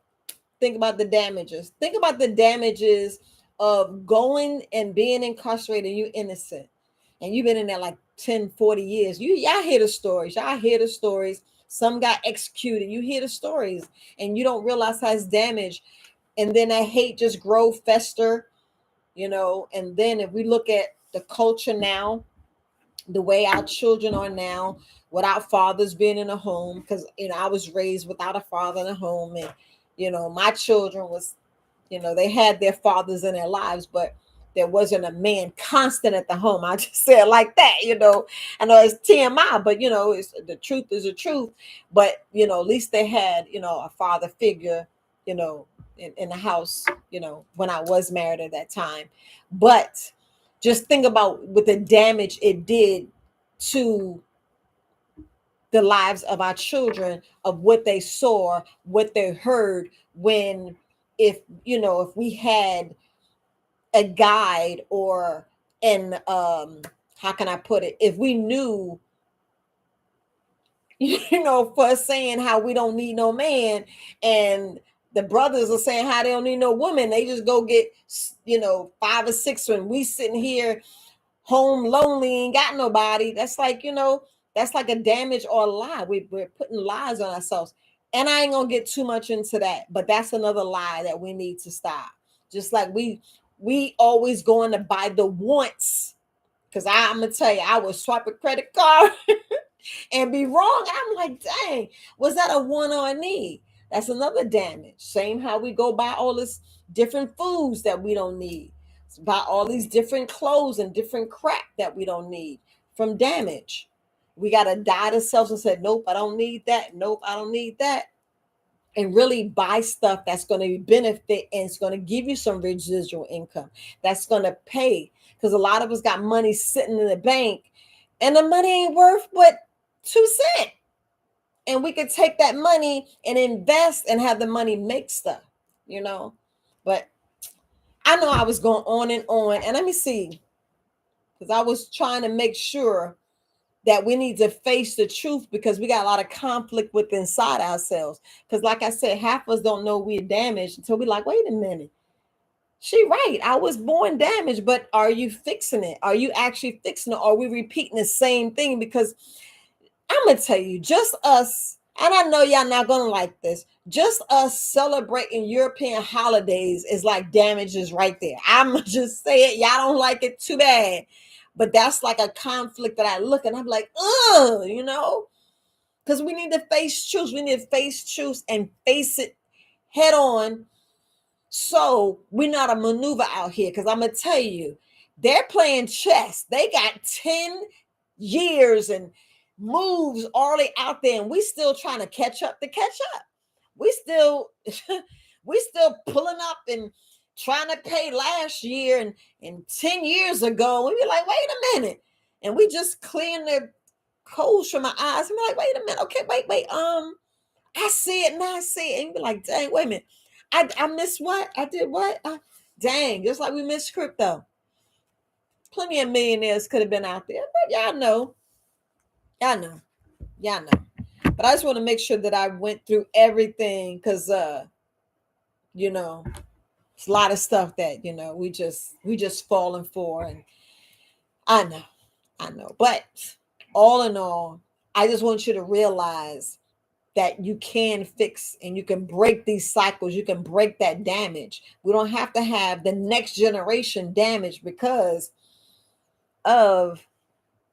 think about the damages. Think about the damages of going and being incarcerated. You innocent, and you've been in there like 10, 40 years. Y'all hear the stories. Y'all hear the stories. Some got executed. You hear the stories, and you don't realize how it's damaged. And then that hate just grow, fester. And then if we look at the culture now, the way our children are now, without fathers being in a home, because I was raised without a father in a home, and my children was, they had their fathers in their lives, but there wasn't a man constant at the home. I just said it like that. I know it's TMI, but it's, the truth is the truth. But at least they had a father figure, in the house, when I was married at that time. But just think about what the damage it did to the lives of our children, of what they saw, what they heard, when, if we had a guide, or an how can I put it, if we knew, for saying how we don't need no man, and the brothers are saying how they don't need no woman. They just go get 5 or 6 when we sitting here home lonely, ain't got nobody. That's like, that's like a damage or a lie. We're putting lies on ourselves. And I ain't gonna get too much into that, but that's another lie that we need to stop. Just like we always going to buy the wants. Cause I'm gonna tell you, I would swipe a credit card and be wrong. I'm like, dang, was that a want or a need? That's another damage. Same how we go buy all this different foods that we don't need, buy all these different clothes and different crap that we don't need from damage. We got to die to self and say, nope, I don't need that. Nope, I don't need that. And really buy stuff that's going to benefit and it's going to give you some residual income that's going to pay. Because a lot of us got money sitting in the bank and the money ain't worth but 2 cents. And we could take that money and invest and have the money make stuff. But I know I was going on and on. And let me see, because I was trying to make sure that we need to face the truth because we got a lot of conflict with inside ourselves. Because like I said, half of us don't know we're damaged until we're like, wait a minute. She right. I was born damaged, but are you fixing it? Are you actually fixing it? Or are we repeating the same thing? Because I'm going to tell you, just us, and I know y'all not going to like this, just us celebrating European holidays is like damages right there. I'm going to just say it. Y'all don't like it, too bad. But that's like a conflict that I look and I'm like, ugh, because we need to face truth. We need to face truth and face it head on. So we're not a maneuver out here. Because I'm going to tell you, they're playing chess. They got 10 years and moves already out there. And we still trying to catch up. We still pulling up and trying to pay last year and 10 years ago. We be like, wait a minute. And we just clearing the coals from our eyes. And we're like, wait a minute. Okay, wait. I see it now. I see it. And be like, dang, wait a minute. I missed what? I did what? Dang, just like we missed crypto. Plenty of millionaires could have been out there. But y'all know. But I just want to make sure that I went through everything because it's a lot of stuff that we just falling for. And I know. But all in all, I just want you to realize that you can fix and you can break these cycles. You can break that damage. We don't have to have the next generation damage because of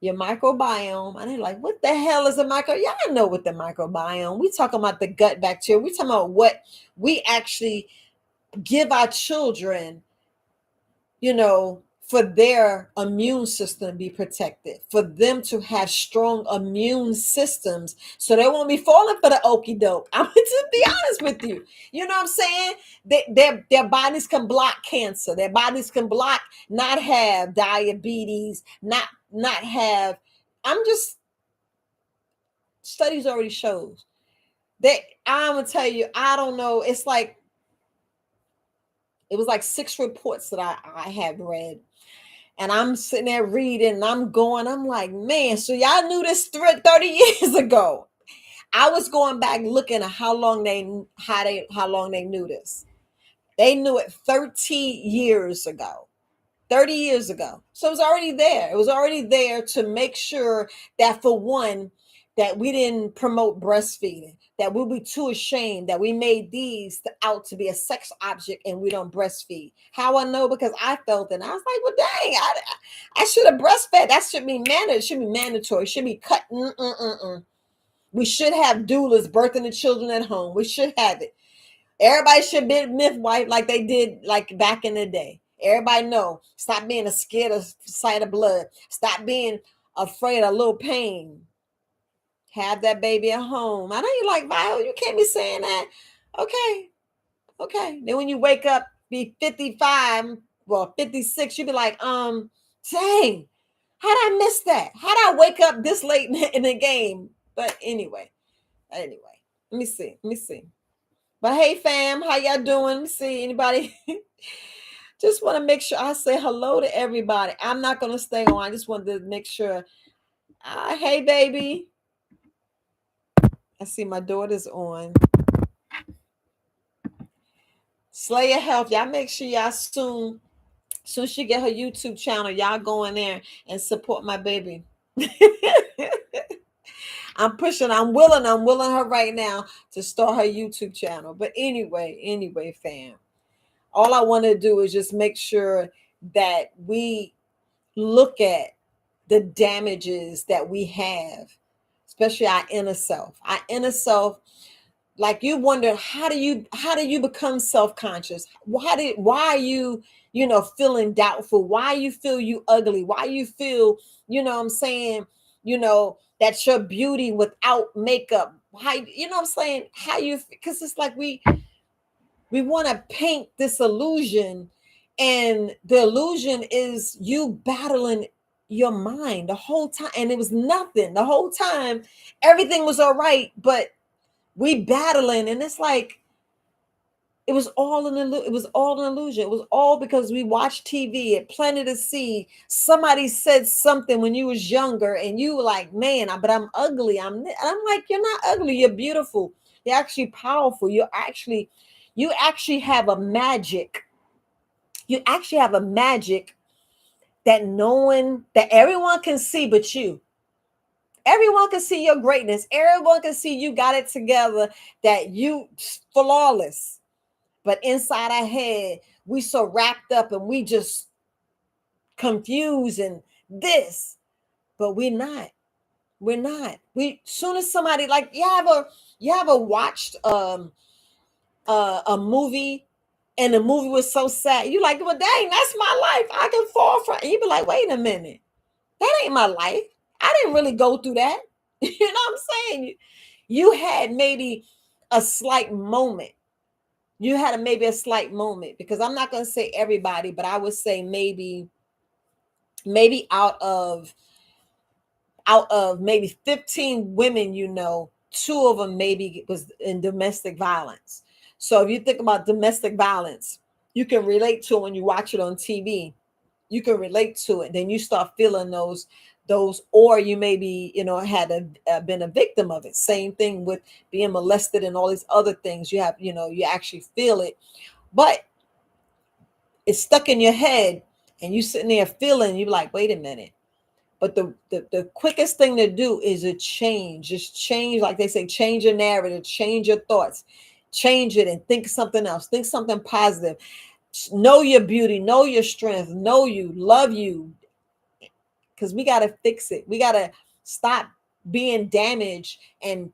your microbiome. And they're like, what the hell is a Y'all know what the microbiome. We talking about the gut bacteria. We talking about what we actually give our children, for their immune system to be protected, for them to have strong immune systems so they won't be falling for the okie doke. I'm to be honest with you. You know what I'm saying? Their bodies can block cancer. Their bodies can block not have diabetes, not have. Studies already shows that. I'm gonna tell you, I don't know. It was like 6 reports that I had read. And I'm sitting there reading and I'm like, man, so y'all knew this 30 years ago. I was going back looking at how long they knew this. They knew it 30 years ago. 30 years ago. So it was already there. It was already there to make sure that, for one, that we didn't promote breastfeeding, that we'll be too ashamed that we made these out to be a sex object and we don't breastfeed. How I know? Because I felt it. And I was like, well, dang, I should have breastfed. That should be mandatory. It should be mandatory. It should be cut. We should have doulas birthing the children at home. We should have it. Everybody should be midwife like they did like back in the day. Everybody know. Stop being scared of sight of blood. Stop being afraid of a little pain. Have that baby at home. I know you like, Viola, you can't be saying that. Okay. Then when you wake up, be 55, 56, you be like, dang, how'd I miss that? How'd I wake up this late in the game? But anyway, let me see. But hey, fam, how y'all doing? Let me see. Anybody? Just want to make sure I say hello to everybody. I'm not going to stay on. I just wanted to make sure. Hey, baby. I see my daughter's on. Slay Your Health. Y'all make sure y'all soon she get her YouTube channel, y'all go in there and support my baby. I'm willing her right now to start her YouTube channel. But anyway, fam. All I want to do is just make sure that we look at the damages that we have, especially our inner self. Our inner self, like you wonder, how do you become self-conscious? Why are you, feeling doubtful? Why you feel you ugly? Why you feel, what I'm saying, that's your beauty without makeup? Why, what I'm saying? How you, because it's like we want to paint this illusion, and the illusion is you battling your mind the whole time, and it was nothing the whole time. Everything was all right, but we battling, and it's like it was all an illusion. It was all because we watched TV. It planted a seed. Somebody said something when you was younger, and you were like, "Man, but I'm ugly." I'm like, "You're not ugly. You're beautiful. You're actually powerful. You actually have a magic. You actually have a magic that no one, that everyone can see, but you." Everyone can see your greatness. Everyone can see you got it together, that you flawless. But inside our head, we so wrapped up and we just confused and this, but we're not. We're not. We soon as somebody, like, you ever watched a movie, and the movie was so sad. You like, well, dang, that's my life. I can fall from. And you be like, wait a minute, that ain't my life. I didn't really go through that. You know what I'm saying? You had maybe a slight moment. You had maybe a slight moment, because I'm not going to say everybody, but I would say maybe out of maybe 15 women, 2 of them maybe was in domestic violence. So if you think about domestic violence, you can relate to it when you watch it on TV. You can relate to it. Then you start feeling those, or you maybe, been a victim of it. Same thing with being molested and all these other things. You have, you actually feel it, but it's stuck in your head, and you sitting there feeling, you're like, wait a minute. But the quickest thing to do is a change. Just change, like they say, change your narrative, change your thoughts, change it, and think something else. Think something positive. Know your beauty, know your strength, know you, love you. Because we got to fix it. We got to stop being damaged and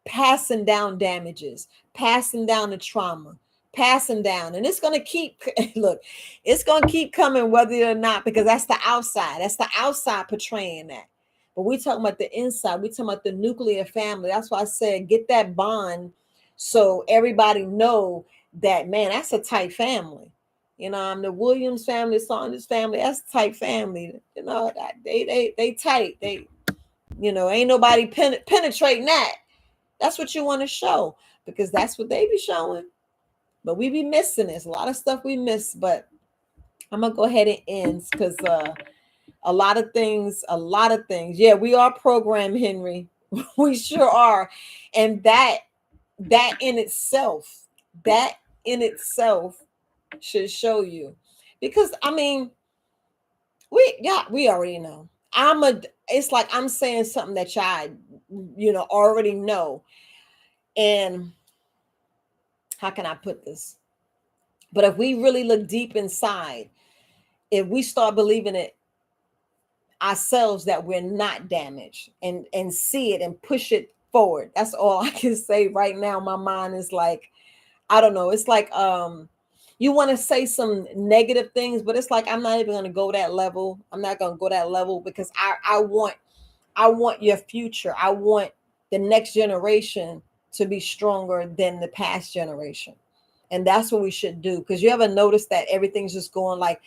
passing down damages, passing down the trauma, passing down. And it's going to keep, look, it's going to keep coming whether or not, because that's the outside. That's the outside portraying that. But we talking about the inside. We talking about the nuclear family. That's why I said get that bond, so everybody know that, man, that's a tight family. I'm the Williams family, Saunders family. That's a tight family. They tight. Ain't nobody penetrating that. That's what you want to show, because that's what they be showing. But we be missing this. A lot of stuff we miss. But I'm gonna go ahead and end, because a lot of things. Yeah, we are programmed, Henry. We sure are. And that that in itself should show you. Because I mean, we already know. It's like I'm saying something that y'all, already know. And how can I put this? But if we really look deep inside, if we start believing it ourselves, that we're not damaged, and see it and push it forward. That's all I can say right now. My mind is like, I don't know. It's like you want to say some negative things, but it's like I'm not even going to go that level. I'm not going to go that level, because I want your future. I want the next generation to be stronger than the past generation. And that's what we should do. Because you ever notice that everything's just going like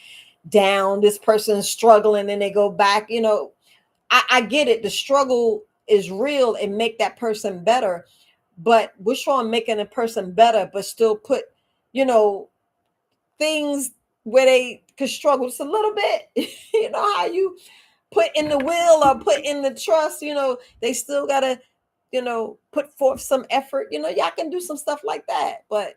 down? This person's struggling and they go back. I get it. The struggle is real and make that person better. But which one making a person better, but still put, things where they could struggle just a little bit. How you put in the will or put in the trust, they still gotta put forth some effort. Y'all can do some stuff like that. But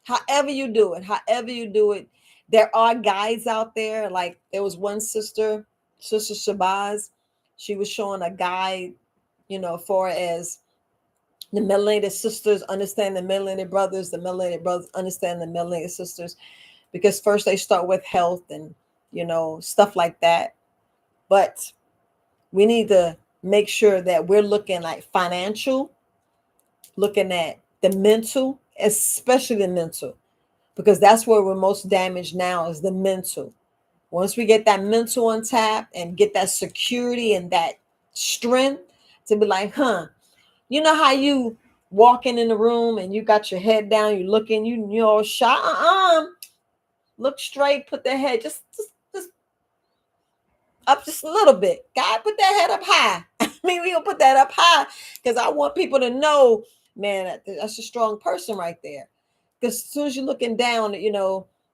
however you do it, there are guides out there. Like there was one Sister Shabazz. She was showing a guide, for as the melanated sisters understand the melanated brothers, the melanated brothers understand the melanated sisters, because first they start with health and stuff like that. But we need to make sure that we're looking like financial, looking at the mental, especially the mental, because that's where we're most damaged now, is the mental. Once we get that mental on tap and get that security and that strength to be like, you know how you walking in the room and you got your head down, you looking, you all shy, look straight, put the head just up just a little bit. God, put that head up high. I mean, we gonna put that up high because I want people to know, man, that's a strong person right there. Because as soon as you're looking down,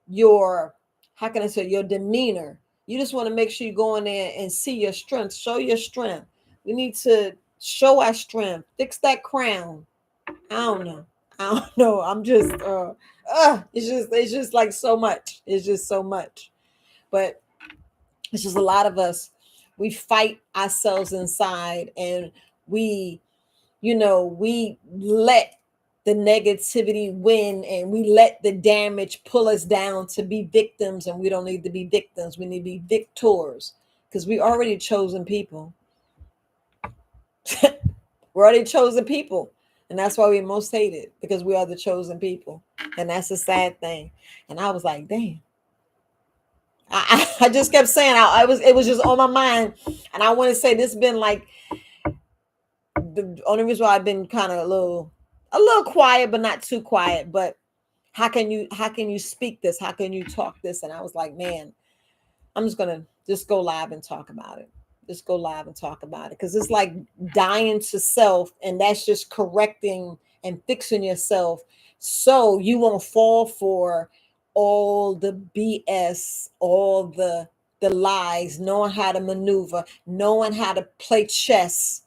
your, how can I say, your demeanor, you just want to make sure you go in there and see your strength, show your strength. We need to show our strength, fix that crown. I don't know. I'm just, it's just like so much. It's just so much. But it's just a lot of us, we fight ourselves inside, and we we let the negativity win, and we let the damage pull us down to be victims, and we don't need to be victims. We need to be victors, because we already chosen people. We're already chosen people, and that's why we most hated, because we are the chosen people, and that's a sad thing. And I was like, damn. I just kept saying, it was just on my mind, and I want to say this has been like the only reason why I've been kind of a little quiet, but not too quiet. But how can you speak this? How can you talk this? And I was like, man, I'm just gonna just go live and talk about it. Just go live and talk about it, because it's like dying to self, and that's just correcting and fixing yourself so you won't fall for all the BS, all the lies, knowing how to maneuver, knowing how to play chess.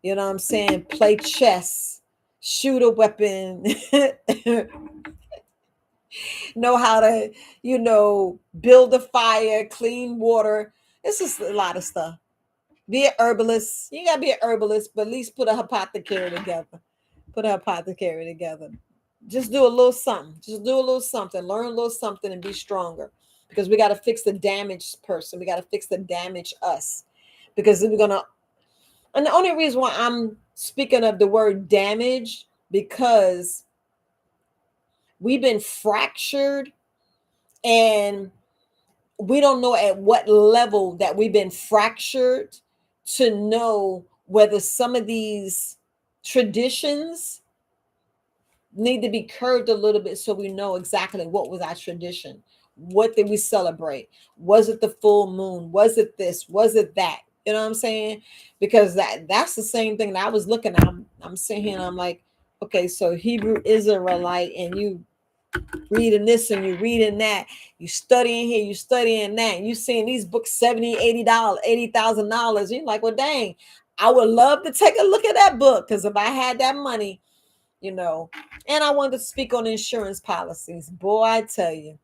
You know what I'm saying? Play chess, shoot a weapon, know how to, build a fire, clean water. It's just a lot of stuff. Be an herbalist. You gotta be an herbalist, but at least put a apothecary together. Put a apothecary together. Just do a little something. Just do a little something. Learn a little something and be stronger. Because we got to fix the damaged person. We got to fix the damaged us. Because we're gonna. And the only reason why I'm speaking of the word damage, because we've been fractured, and we don't know at what level that we've been fractured to know whether some of these traditions need to be curved a little bit, so we know exactly what was our tradition. What did we celebrate? Was it the full moon? Was it this? Was it that? You know what I'm saying? Because that's the same thing that I was looking at. I'm sitting here and I'm like, okay, so Hebrew Israelite, and you reading this and you're reading that, you studying here, you studying that, and you seeing these books $70, $80,000. You're like, well, dang, I would love to take a look at that book, because if I had that money, and I wanted to speak on insurance policies. Boy, I tell you,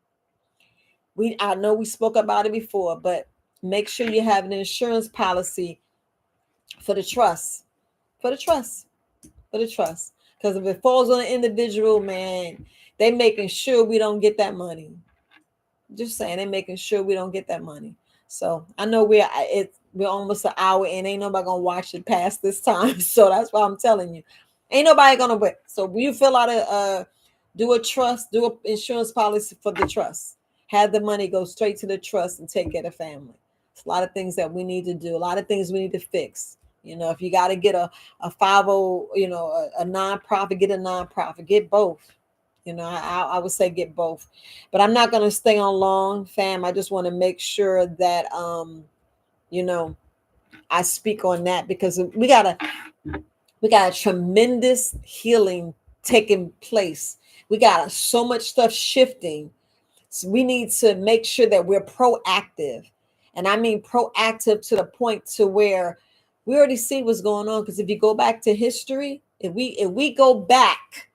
I know we spoke about it before, but make sure you have an insurance policy for the trust, for the trust, for the trust. Because if it falls on an individual, man, they making sure we don't get that money. Just saying, they're making sure we don't get that money. So I know we're almost an hour in. Ain't nobody gonna watch it past this time. So that's why I'm telling you, ain't nobody gonna wait. So when you fill out do a trust, do an insurance policy for the trust. Have the money go straight to the trust and take care of the family. It's a lot of things that we need to do. A lot of things we need to fix. If you got to get a 50, a nonprofit, get a nonprofit. Get both. I would say get both, but I'm not going to stay on long, fam. I just want to make sure that, I speak on that, because we got a tremendous healing taking place. We got so much stuff shifting. So we need to make sure that we're proactive. And I mean proactive to the point to where We already see what's going on, because if you go back to history, if we go back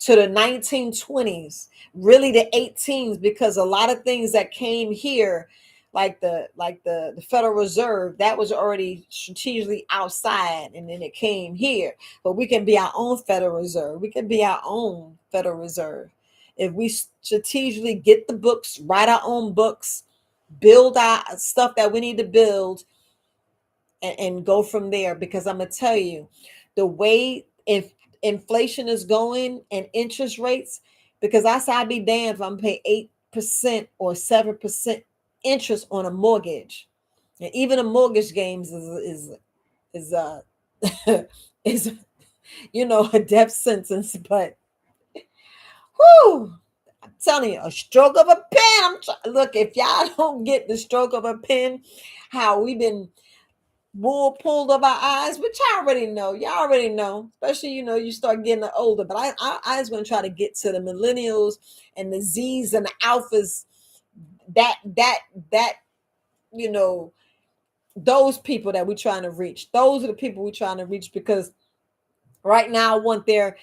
to the 1920s, really the 18s, because a lot of things that came here, like the Federal Reserve, that was already strategically outside, and then it came here. But we can be our own Federal Reserve. We can be our own Federal Reserve if we strategically get the books, write our own books, build our stuff that we need to build, and go from there. Because I'm gonna tell you, the way if inflation is going and interest rates, because I say I'd be damned if I'm paying 8% or 7% interest on a mortgage. And even a mortgage games is is a death sentence. But whoo, I'm telling you, a stroke of a pen. Look, if y'all don't get the stroke of a pen, how we've been wool pulled over our eyes, which I already know. Y'all already know, especially you start getting older. But I was going to try to get to the millennials and the Z's and the alphas. That you know those people that we're trying to reach. Those are the people we're trying to reach, because right now I want their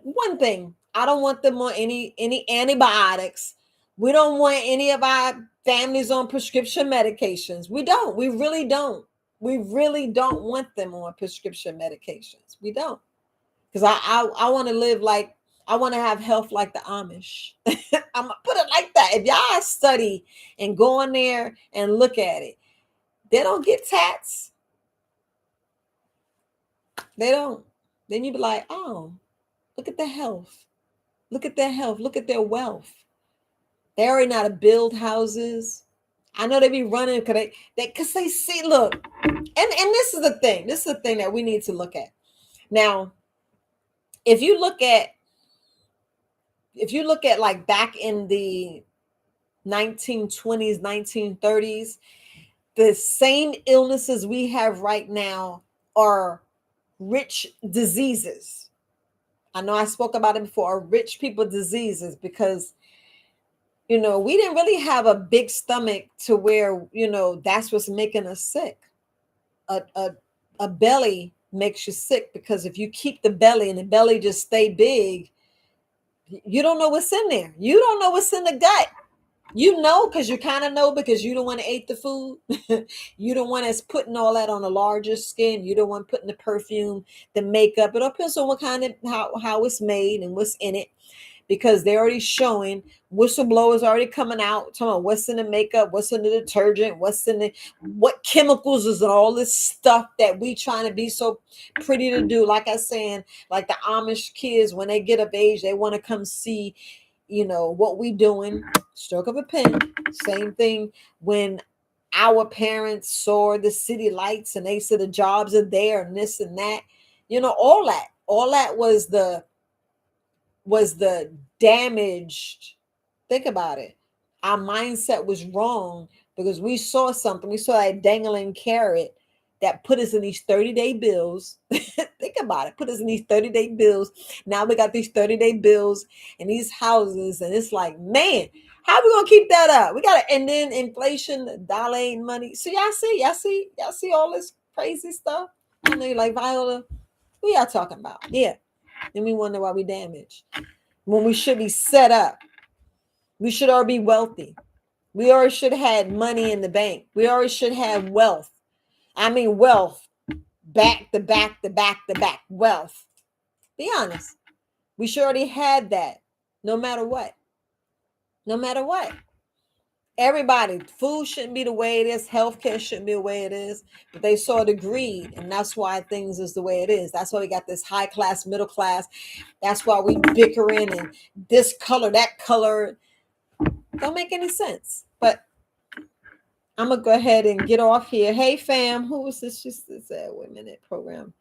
one thing. I don't want them on any antibiotics. We don't want any of our families on prescription medications. We don't. We really don't. We really don't want them on prescription medications. We don't. Because I want to live like, I want to have health like the Amish. I'm gonna put it like that. If y'all study and go in there and look at it, they don't get tats. They don't. Then you be like, oh, look at the health. Look at their health. Look at their wealth. They already know how to build houses. I know they be running because they see, look, and this is the thing. This is the thing that we need to look at. Now, if you look at like back in the 1920s, 1930s, the same illnesses we have right now are rich diseases. I know I spoke about it before, are rich people diseases, because we didn't really have a big stomach to where, that's what's making us sick. A belly makes you sick, because if you keep the belly and the belly just stay big, you don't know what's in there. You don't know what's in the gut. Because you kind of know, because you don't want to eat the food. You don't want us putting all that on a larger skin. You don't want putting the perfume, the makeup. It all depends on what kind of, how it's made and what's in it. Because they're already showing, whistleblowers already coming out talking about what's in the makeup, what's in the detergent, what chemicals is in all this stuff that we trying to be so pretty to do. Like I saying, like the Amish kids, when they get of age, they want to come see, what we doing. Stroke of a pen. Same thing when our parents saw the city lights and they said the jobs are there and this and that. All that was the damaged. Think about it. Our mindset was wrong, because we saw something. We saw that dangling carrot that put us in these 30-day bills. Think about it. Put us in these 30-day bills. Now we got these 30-day bills and these houses. And it's like, man, how are we going to keep that up? We got to, and then inflation, the dollar ain't money. So y'all see all this crazy stuff. I know you're like, Viola, who y'all talking about? Yeah. Then we wonder why we damaged, when we should be set up. We should already be wealthy. We already should have had money in the bank. We already should have wealth. I mean, wealth, back to back to back to back wealth. Be honest. We should already had that, no matter what. No matter what. Everybody, food shouldn't be the way it is. Healthcare shouldn't be the way it is. But they saw the greed, and that's why things is the way it is. That's why we got this high class, middle class. That's why we bickering and this color, that color. Don't make any sense. But I'm gonna go ahead and get off here. Hey fam, who was this? Just this wait a minute program.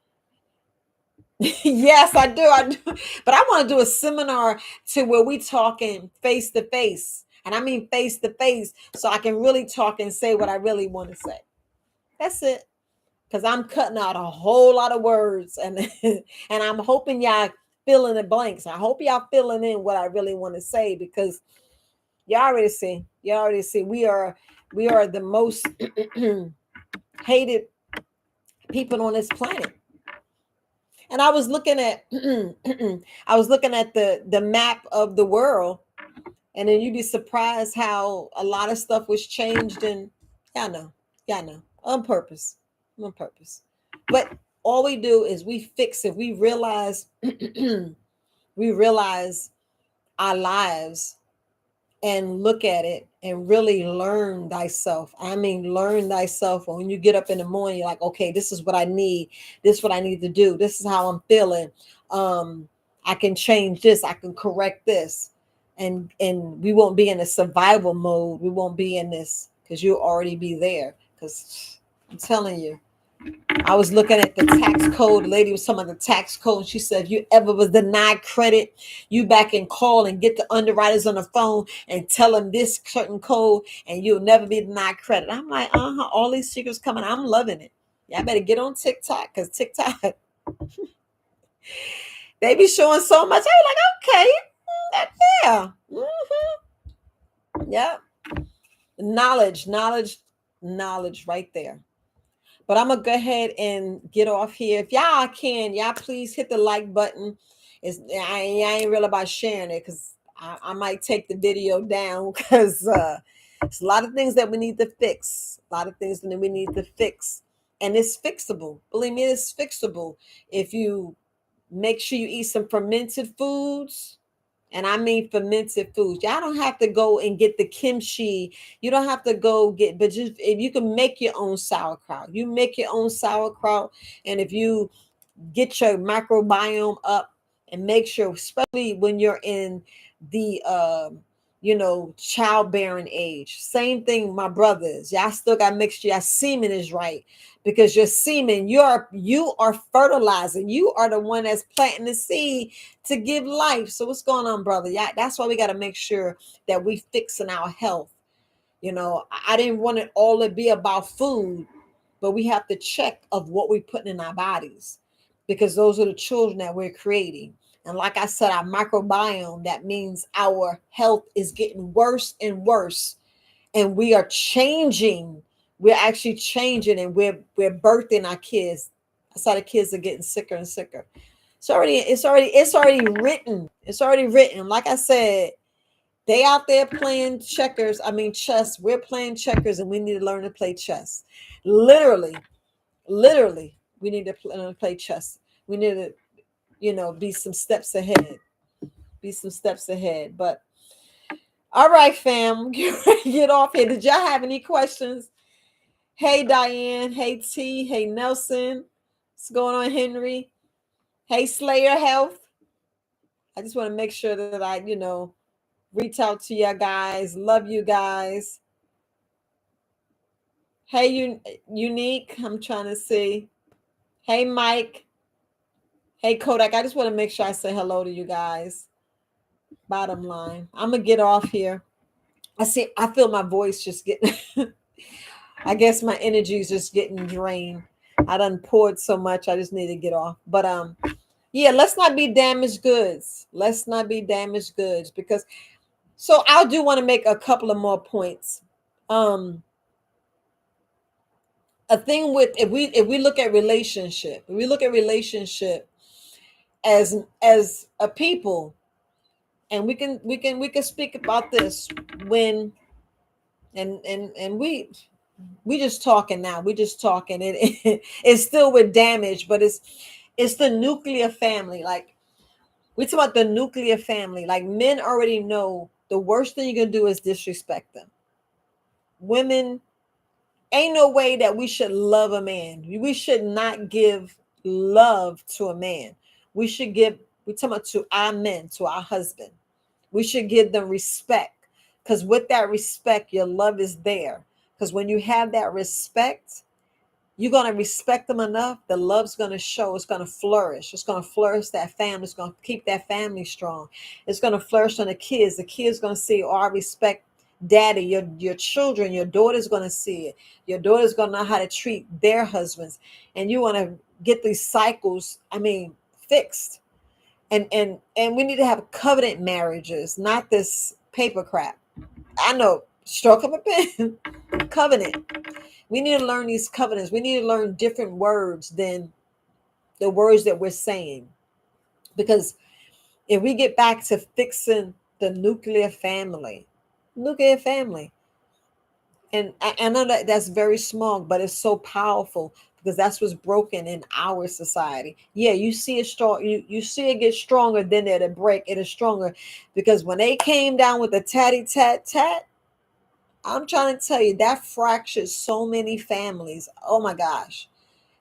Yes, I do. But I want to do a seminar to where we talking face to face. And I mean face to face, so I can really talk and say what I really want to say. That's it. Because I'm cutting out a whole lot of words, and and I'm hoping y'all fill in the blanks. I hope y'all filling in what I really want to say, because y'all already see. We are the most hated people on this planet. And I was looking at I was looking at the map of the world, and then you'd be surprised how a lot of stuff was changed. And yeah, I know, yeah, I know, on purpose, on purpose. But all we do is we fix it. We realize we realize our lives and look at it and really learn thyself. I mean, learn thyself. When you get up in the morning, you're like, okay, this is what I need. This is what I need to do. This is how I'm feeling. I can change this. I can correct this. And we won't be in a survival mode. We won't be in this because you'll already be there. Because I'm telling you, I was looking at the tax code. The lady was talking about the tax code. She said, if you ever was denied credit, you back and call and get the underwriters on the phone and tell them this certain code and you'll never be denied credit. I'm like, all these secrets coming. I'm loving it. Y'all better get on TikTok because TikTok, they be showing so much. I like, okay, that's there. Yeah. Knowledge right there. But I'm gonna go ahead and get off here. If y'all can, y'all please hit the like button. I ain't real about sharing it because I might take the video down because it's a lot of things that we need to fix. A lot of things that we need to fix, and it's fixable. Believe me, it's fixable if you make sure you eat some fermented foods. And I mean fermented foods. Y'all don't have to go and get the kimchi. You don't have to go get, but just if you can make your own sauerkraut, you make your own sauerkraut. And if you get your microbiome up and make sure, especially when you're in the childbearing age. Same thing, my brothers. Y'all still got to make sure your semen is right, because your semen, you are fertilizing. You are the one that's planting the seed to give life. So what's going on, brother? Yeah, that's why we got to make sure that we fixing our health. I didn't want it all to be about food, but we have to check of what we're putting in our bodies, because those are the children that we're creating. And like I said, our microbiome, that means our health is getting worse and worse. And we are changing. We're actually changing, and we're birthing our kids. That's how the kids are getting sicker and sicker. It's already written. It's already written. Like I said, they out there playing chess. We're playing checkers, and we need to learn to play chess. Literally, we need to learn to play chess. We need to, be some steps ahead. Be some steps ahead. But all right, fam, get off here. Did y'all have any questions? Hey, Diane. Hey, T. Hey, Nelson. What's going on, Henry? Hey, Slayer Health. I just want to make sure that I, reach out to you guys. Love you guys. Hey, Unique. I'm trying to see. Hey, Mike. Hey, Kodak. I just want to make sure I say hello to you guys. Bottom line, I'm gonna get off here. I feel my voice just getting I guess my energy is just getting drained. I done poured so much, I just need to get off. But yeah, let's not be damaged goods. Let's not be damaged goods, because so I do want to make a couple of more points. A thing with, if we look at relationship, as a people, and we can speak about this when and we just talking now. We just talking. It's still with damage, but it's the nuclear family. Like, we talk about the nuclear family. Like, men already know the worst thing you can do is disrespect them. Women, ain't no way that we should love a man. We should not give love to a man. We talking about to our men, to our husband. We should give them respect, because with that respect, your love is there. Because when you have that respect, you're going to respect them enough. The love's going to show. It's going to flourish. It's going to flourish that family. It's going to keep that family strong. It's going to flourish on the kids. The kids going to see, oh, I respect daddy. Your children, your daughter's going to see it. Your daughter's going to know how to treat their husbands. And you want to get these cycles, fixed. And we need to have covenant marriages, not this paper crap. I know, stroke of a pen. covenant. We need to learn these covenants. We need to learn different words than the words that we're saying. Because if we get back to fixing the nuclear family, and I know that that's very small, but it's so powerful because that's what's broken in our society. Yeah, you see it strong. You see it get stronger, then it'll break. It is stronger because when they came down with the tatty tat tat, I'm trying to tell you that fractured so many families. Oh my gosh,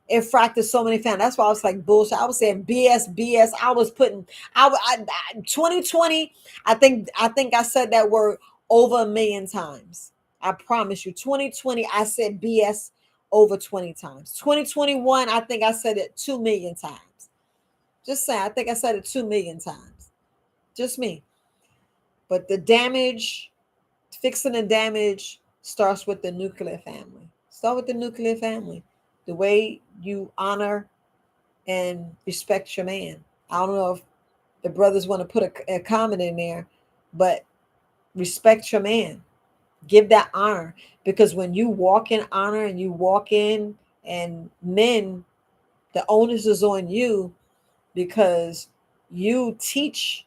it fractured so many families. That's why I was like bullshit. I was saying BS, BS. I was putting, 2020. I think I said that word over a million times. I promise you, 2020. I said BS over 20 times. 2021. I think I said it 2 million times. Just saying. I think I said it 2 million times. Just me. But the damage, fixing the damage, starts with the nuclear family. Start with the nuclear family. The way you honor and respect your man. I don't know if the brothers want to put a comment in there, but respect your man. Give that honor because when you walk in honor and you walk in, and men, the onus is on you because you teach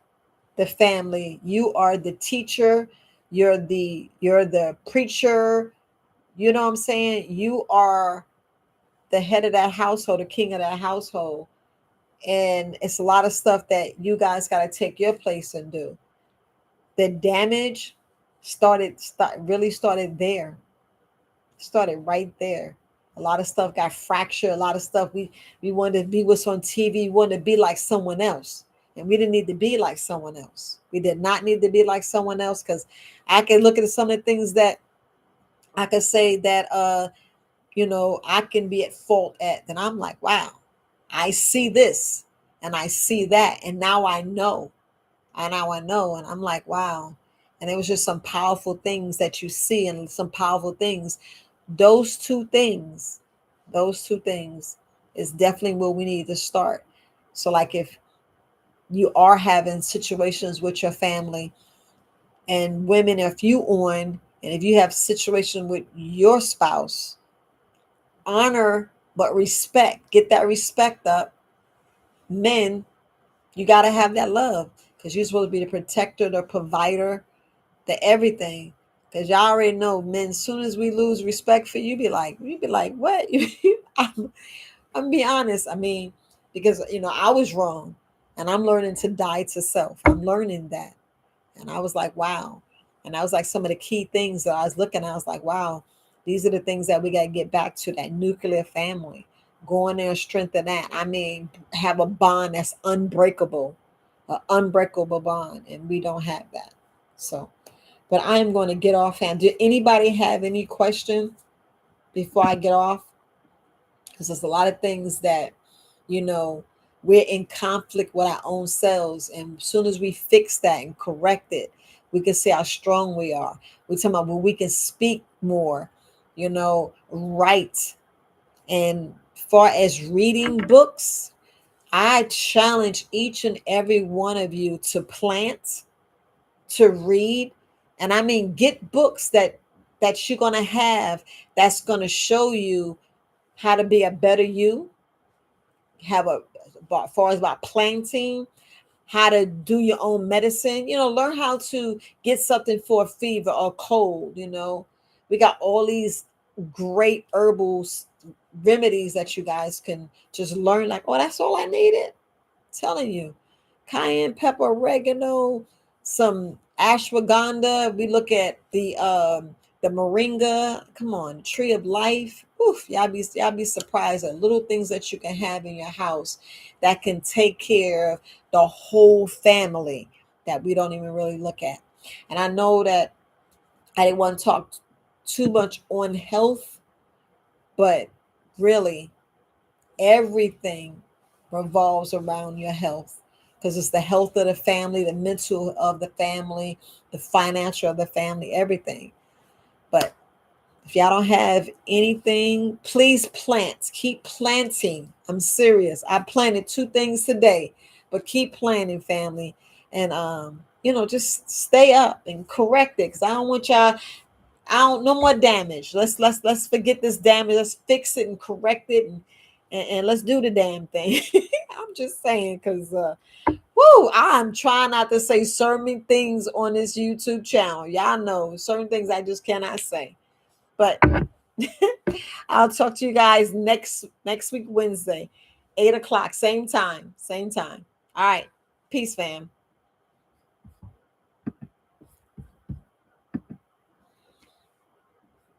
the family. You are the teacher. You're the preacher. You know what I'm saying? You are the head of that household, the king of that household. And it's a lot of stuff that you guys got to take your place and do. The damage really started there. Started right there. A lot of stuff got fractured. A lot of stuff we wanted to be what's on TV. We wanted to be like someone else, and we didn't need to be like someone else. We did not need to be like someone else because I can look at some of the things that I could say that I can be at fault at. Then I'm like, wow, I see this and I see that, and now I know. And now I know, and I'm like, wow. And it was just some powerful things that you see, and some powerful things. Those two things, those two things is definitely where we need to start. So, like, if you are having situations with your family, and women, if you on, and if you have situation with your spouse, honor but respect. Get that respect up. Men, you got to have that love because you're supposed to be the protector, the provider, the everything. Because y'all already know, men, as soon as we lose respect for you, be like, what? I'm be honest. I mean, because I was wrong, and I'm learning to die to self. I'm learning that, and I was like, wow. And I was like, some of the key things that I was looking at, I was like, wow, these are the things that we got to get back to, that nuclear family. Go in there and strengthen that. I mean, have a bond that's unbreakable, an unbreakable bond, and we don't have that. So, but I am going to get off. And do anybody have any question before I get off? Because there's a lot of things that, you know, we're in conflict with our own selves. And as soon as we fix that and correct it, we can see how strong we are. We're talking about when we can speak more, right. And far as reading books, I challenge each and every one of you to plant, to read. And I mean, get books that you're going to have, that's going to show you how to be a better you, have a, as far as about planting, how to do your own medicine, learn how to get something for a fever or cold. We got all these great herbals remedies that you guys can just learn, like, oh, that's all I needed. Telling you, cayenne pepper, oregano, some ashwagandha. We look at the moringa. Come on, tree of life. Oof, y'all be surprised at little things that you can have in your house that can take care of the whole family that we don't even really look at. And I know that I didn't want to talk too much on health, but really everything revolves around your health, because it's the health of the family, the mental of the family, the financial of the family, everything. But if y'all don't have anything, please plant. Keep planting. I'm serious. I planted 2 things today, but keep planting, family. And just stay up and correct it, because I don't want y'all. I don't, no more damage. Let's forget this damage. Let's fix it and correct it, and let's do the damn thing. I'm just saying, because whoo, I'm trying not to say certain things on this YouTube channel. Y'all know certain things I just cannot say. But I'll talk to you guys next week, Wednesday, 8 o'clock, same time, same time. All right. Peace, fam.